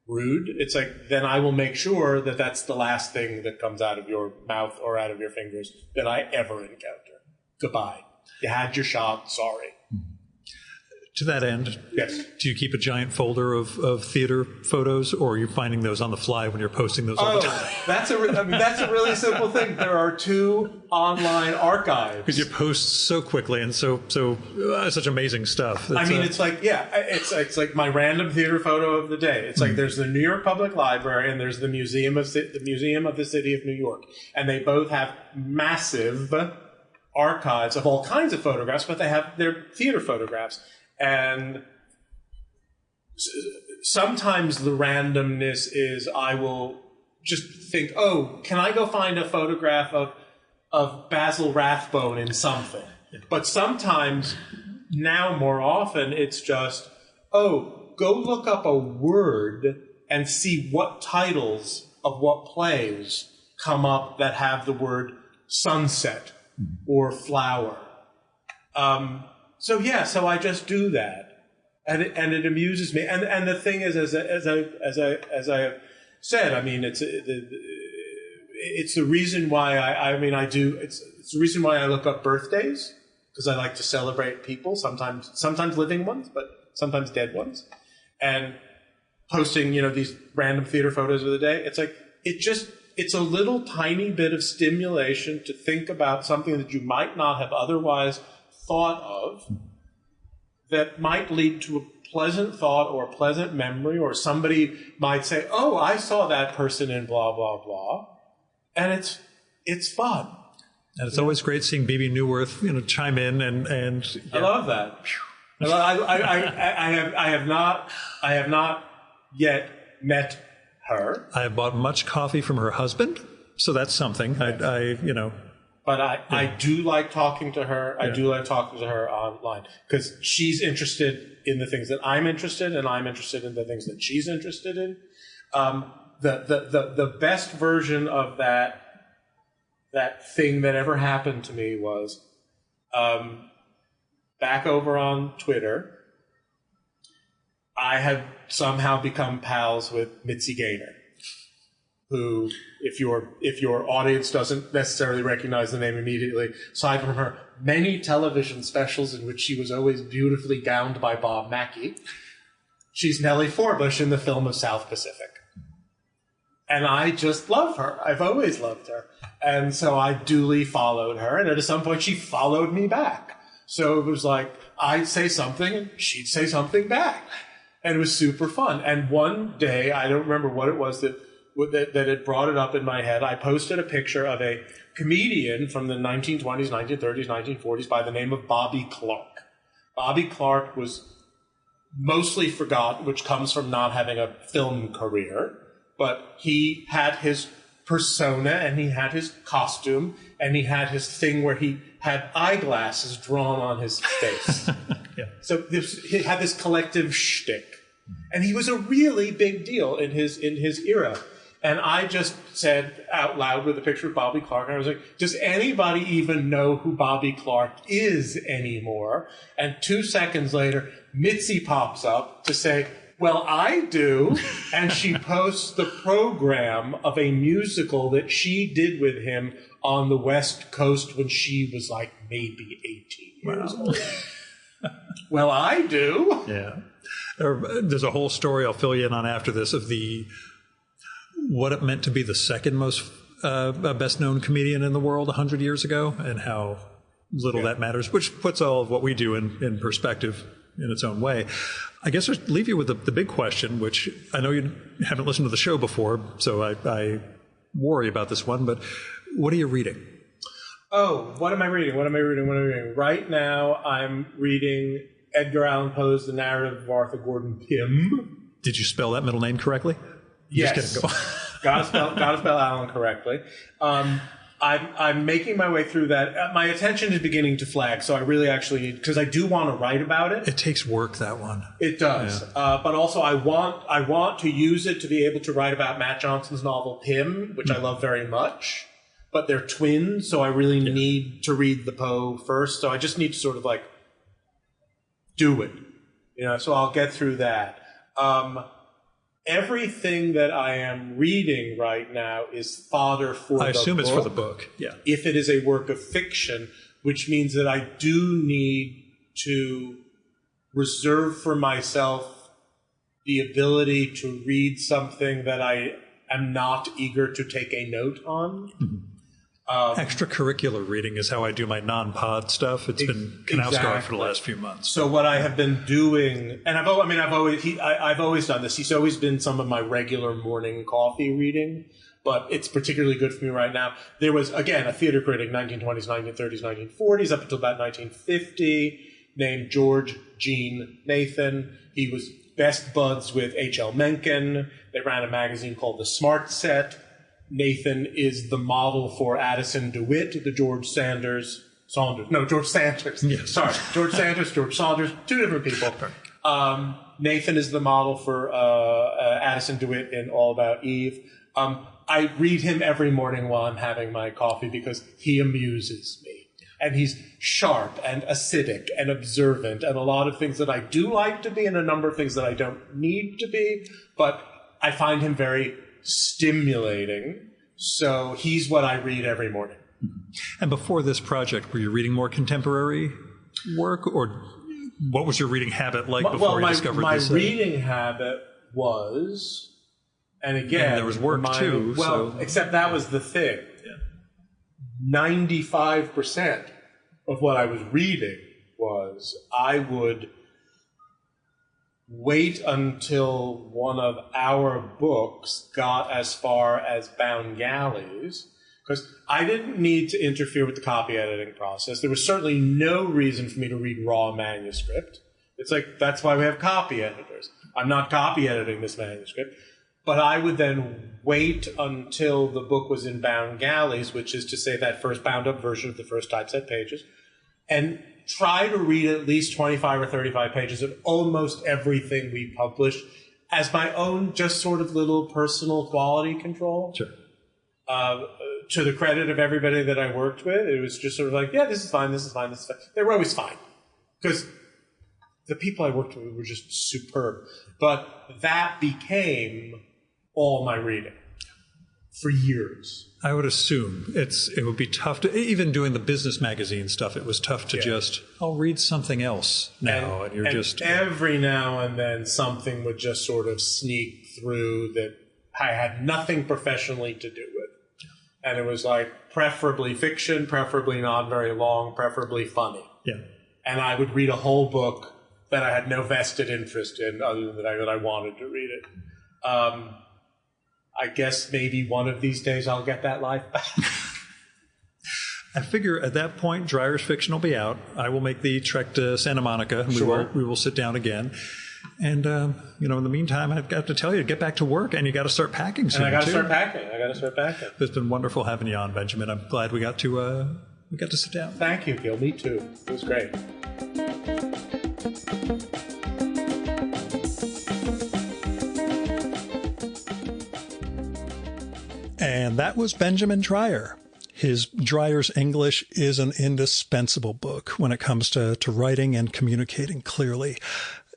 rude. It's like, then I will make sure that that's the last thing that comes out of your mouth or out of your fingers that I ever encounter. Goodbye. You had your shot. Sorry. To that end, yes. Do you keep a giant folder of theater photos, or are you finding those on the fly when you're posting those all the time? That's a really simple thing. There are 2 online archives. Because you post so quickly and such amazing stuff. It's like my random theater photo of the day. It's like there's the New York Public Library and there's the Museum of the City of New York, and they both have massive archives of all kinds of photographs, but they have their theater photographs. And sometimes the randomness is I will just think, oh, can I go find a photograph of Basil Rathbone in something? But sometimes, now more often, it's just, oh, go look up a word and see what titles of what plays come up that have the word sunset or flower. So I just do that, and it amuses me. And the thing is, as I said, I mean, it's the reason why it's the reason why I look up birthdays, because I like to celebrate people, sometimes living ones, but sometimes dead ones, and posting these random theater photos of the day. It's like it's a little tiny bit of stimulation to think about something that you might not have otherwise thought of, that might lead to a pleasant thought or a pleasant memory, or somebody might say, oh, I saw that person in blah, blah, blah. And it's fun. And it's always great seeing B.B. Newworth, chime in and I love that. I have not yet met her. I have bought much coffee from her husband, so that's something. But I do like talking to her. I do like talking to her online, because she's interested in the things that I'm interested in, and I'm interested in the things that she's interested in. The best version of that thing that ever happened to me was back over on Twitter. I had somehow become pals with Mitzi Gaynor, who, if your audience doesn't necessarily recognize the name immediately, aside from her many television specials in which she was always beautifully gowned by Bob Mackie, she's Nellie Forbush in the film of South Pacific. And I just love her. I've always loved her. And so I duly followed her, and at some point she followed me back. So it was like, I'd say something and she'd say something back. And it was super fun. And one day, I don't remember what it was that had brought it up in my head, I posted a picture of a comedian from the 1920s, 1930s, 1940s by the name of Bobby Clark. Bobby Clark was mostly forgotten, which comes from not having a film career, but he had his persona, and he had his costume, and he had his thing where he had eyeglasses drawn on his face. Yeah. So he had this collective shtick. And he was a really big deal in his era. And I just said out loud with a picture of Bobby Clark, and I was like, does anybody even know who Bobby Clark is anymore? And 2 seconds later, Mitzi pops up to say, well, I do. And she posts the program of a musical that she did with him on the West Coast when she was like maybe 18 years old. Well, I do. Yeah. There's a whole story I'll fill you in on after this of what it meant to be the second most best-known comedian in the world 100 years ago, and how little that matters, which puts all of what we do in perspective in its own way. I guess I'll leave you with the big question, which I know you haven't listened to the show before, so I worry about this one, but what are you reading? Oh, what am I reading? Right now, I'm reading Edgar Allan Poe's The Narrative of Arthur Gordon Pym. Did you spell that middle name correctly? Yes. Just kidding. Gotta spell Allen correctly. I'm making my way through that. My attention is beginning to flag, so I really actually, because I do want to write about it. It takes work, that one. It does. Yeah. But also I want to use it to be able to write about Matt Johnson's novel Pym, which I love very much. But they're twins, so I really need to read the Poe first. So I just need to sort of like do it. So I'll get through that. everything that I am reading right now is fodder for the book. I assume it's for the book, yeah. If it is a work of fiction, which means that I do need to reserve for myself the ability to read something that I am not eager to take a note on. Mm-hmm. Extracurricular reading is how I do my non-pod stuff. It's been canal-scarred for the last few months. So what I have been doing, and I've always done this. He's always been some of my regular morning coffee reading, but it's particularly good for me right now. There was, again, a theater critic, 1920s, 1930s, 1940s, up until about 1950, named George Jean Nathan. He was best buds with H.L. Mencken. They ran a magazine called The Smart Set. Nathan is the model for Addison DeWitt, the George Sanders. Yes. Sorry, George Sanders, George Saunders, two different people. Nathan is the model for Addison DeWitt in All About Eve. I read him every morning while I'm having my coffee because he amuses me. And he's sharp and acidic and observant and a lot of things that I do like to be and a number of things that I don't need to be. But I find him very stimulating. So he's what I read every morning. And before this project, were you reading more contemporary work, or what was your reading habit like before you discovered this? My reading habit was, and again, and there was work too. Well, except that was the thing. 95% of what I was reading was I would wait until one of our books got as far as Bound Galleys, because I didn't need to interfere with the copy editing process. There was certainly no reason for me to read raw manuscript. It's like, that's why we have copy editors. I'm not copy editing this manuscript. But I would then wait until the book was in Bound Galleys, which is to say that first bound-up version of the first typeset pages, and try to read at least 25 or 35 pages of almost everything we publish as my own just sort of little personal quality control. Sure. To the credit of everybody that I worked with, it was just sort of like, yeah, this is fine, this is fine, this is fine. They were always fine. Because the people I worked with were just superb. But that became all my reading for years. I would assume it would be tough to, even doing the business magazine stuff, it was tough to just, I'll read something else now. And every now and then something would just sort of sneak through that I had nothing professionally to do with. And it was like, preferably fiction, preferably not very long, preferably funny. Yeah. And I would read a whole book that I had no vested interest in other than that I wanted to read it. I guess maybe one of these days I'll get that life back. I figure at that point, Dreyer's fiction will be out. I will make the trek to Santa Monica, and we will sit down again. And, in the meantime, I've got to tell you to get back to work, and you got to start packing soon, I got to start packing. It's been wonderful having you on, Benjamin. I'm glad we got to sit down. Thank you, Gil. Me too. It was great. And that was Benjamin Dreyer. His Dreyer's English is an indispensable book when it comes to writing and communicating clearly.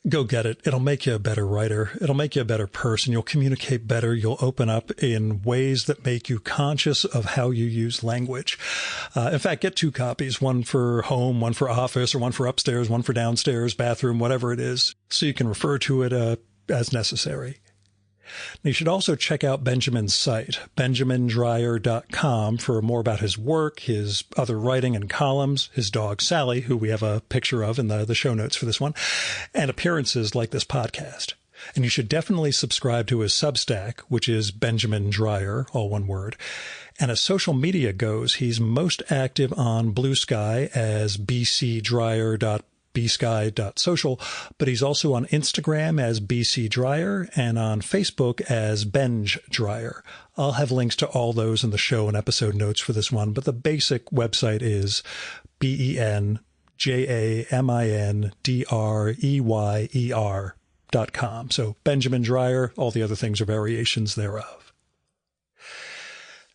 Go get it. It'll make you a better writer. It'll make you a better person. You'll communicate better. You'll open up in ways that make you conscious of how you use language. In fact, get 2 copies, one for home, one for office, or one for upstairs, one for downstairs, bathroom, whatever it is, so you can refer to it as necessary. You should also check out Benjamin's site, benjamindreyer.com, for more about his work, his other writing and columns, his dog Sally, who we have a picture of in the show notes for this one, and appearances like this podcast. And you should definitely subscribe to his Substack, which is Benjamin Dreyer, all one word. And as social media goes, he's most active on Blue Sky as bcdreyer.bsky.social, but he's also on Instagram as BC Dreyer and on Facebook as Benj Dreyer. I'll have links to all those in the show and episode notes for this one, but the basic website is benjamindreyer.com. So Benjamin Dreyer, all the other things are variations thereof.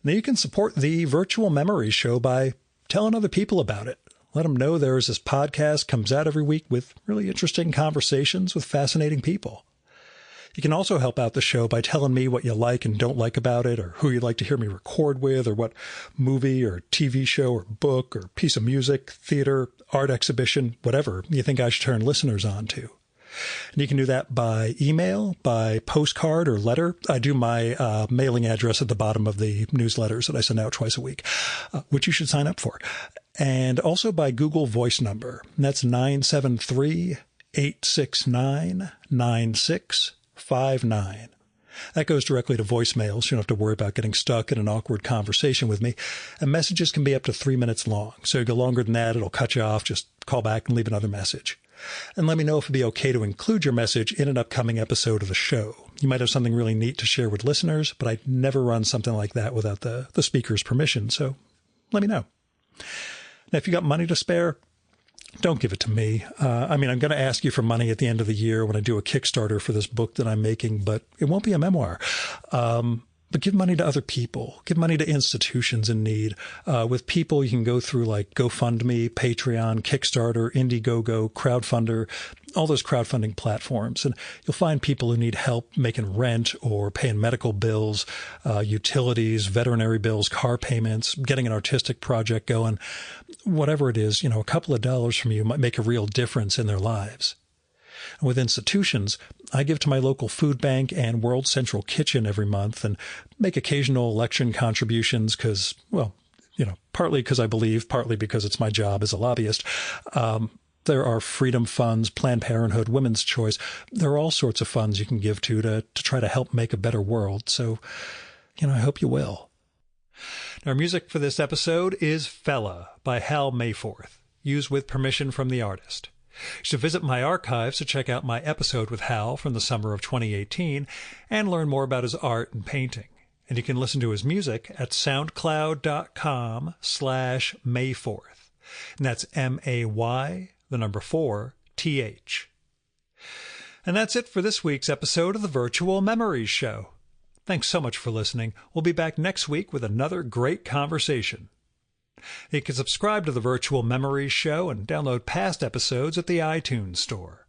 Now you can support the Virtual Memory Show by telling other people about it. Let them know there's this podcast comes out every week with really interesting conversations with fascinating people. You can also help out the show by telling me what you like and don't like about it, or who you'd like to hear me record with, or what movie or TV show or book or piece of music, theater, art exhibition, whatever you think I should turn listeners on to. And you can do that by email, by postcard or letter. I do my mailing address at the bottom of the newsletters that I send out twice a week, which you should sign up for. And also by Google Voice number. And that's 973-869-9659. That goes directly to voicemail, so you don't have to worry about getting stuck in an awkward conversation with me. And messages can be up to 3 minutes long. So if you go longer than that, it'll cut you off. Just call back and leave another message. And let me know if it'd be okay to include your message in an upcoming episode of the show. You might have something really neat to share with listeners, but I'd never run something like that without the speaker's permission, so let me know. Now, if you got money to spare, don't give it to me. I'm going to ask you for money at the end of the year when I do a Kickstarter for this book that I'm making, but it won't be a memoir. But give money to other people. Give money to institutions in need. With people, you can go through like GoFundMe, Patreon, Kickstarter, Indiegogo, Crowdfunder, all those crowdfunding platforms. And you'll find people who need help making rent or paying medical bills, utilities, veterinary bills, car payments, getting an artistic project going. Whatever it is, a couple of dollars from you might make a real difference in their lives. And with institutions, I give to my local food bank and World Central Kitchen every month and make occasional election contributions because, partly because I believe, partly because it's my job as a lobbyist. There are freedom funds, Planned Parenthood, Women's Choice. There are all sorts of funds you can give to try to help make a better world. So, I hope you will. Our music for this episode is Fella by Hal Mayforth, used with permission from the artist. You should visit my archives to check out my episode with Hal from the summer of 2018 and learn more about his art and painting. And you can listen to his music at soundcloud.com/Mayforth. And that's MAY4TH. And that's it for this week's episode of the Virtual Memories Show. Thanks so much for listening. We'll be back next week with another great conversation. You can subscribe to the Virtual Memories Show and download past episodes at the iTunes Store.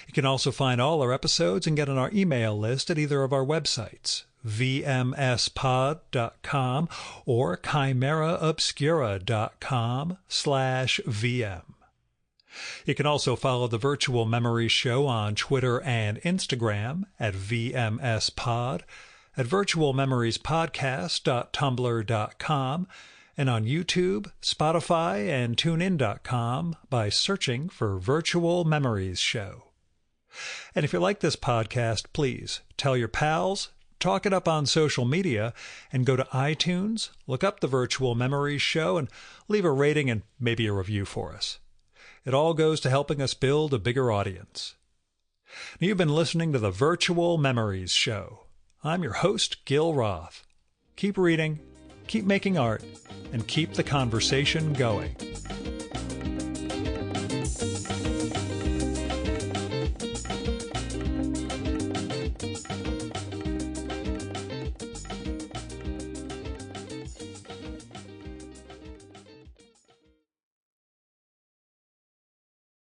You can also find all our episodes and get on our email list at either of our websites, vmspod.com or chimeraobscura.com/VM. You can also follow the Virtual Memories Show on Twitter and Instagram at vmspod, at virtualmemoriespodcast.tumblr.com, and on YouTube, Spotify, and TuneIn.com by searching for Virtual Memories Show. And if you like this podcast, please tell your pals, talk it up on social media, and go to iTunes, look up the Virtual Memories Show, and leave a rating and maybe a review for us. It all goes to helping us build a bigger audience. Now, you've been listening to the Virtual Memories Show. I'm your host, Gil Roth. Keep reading, keep making art, and keep the conversation going.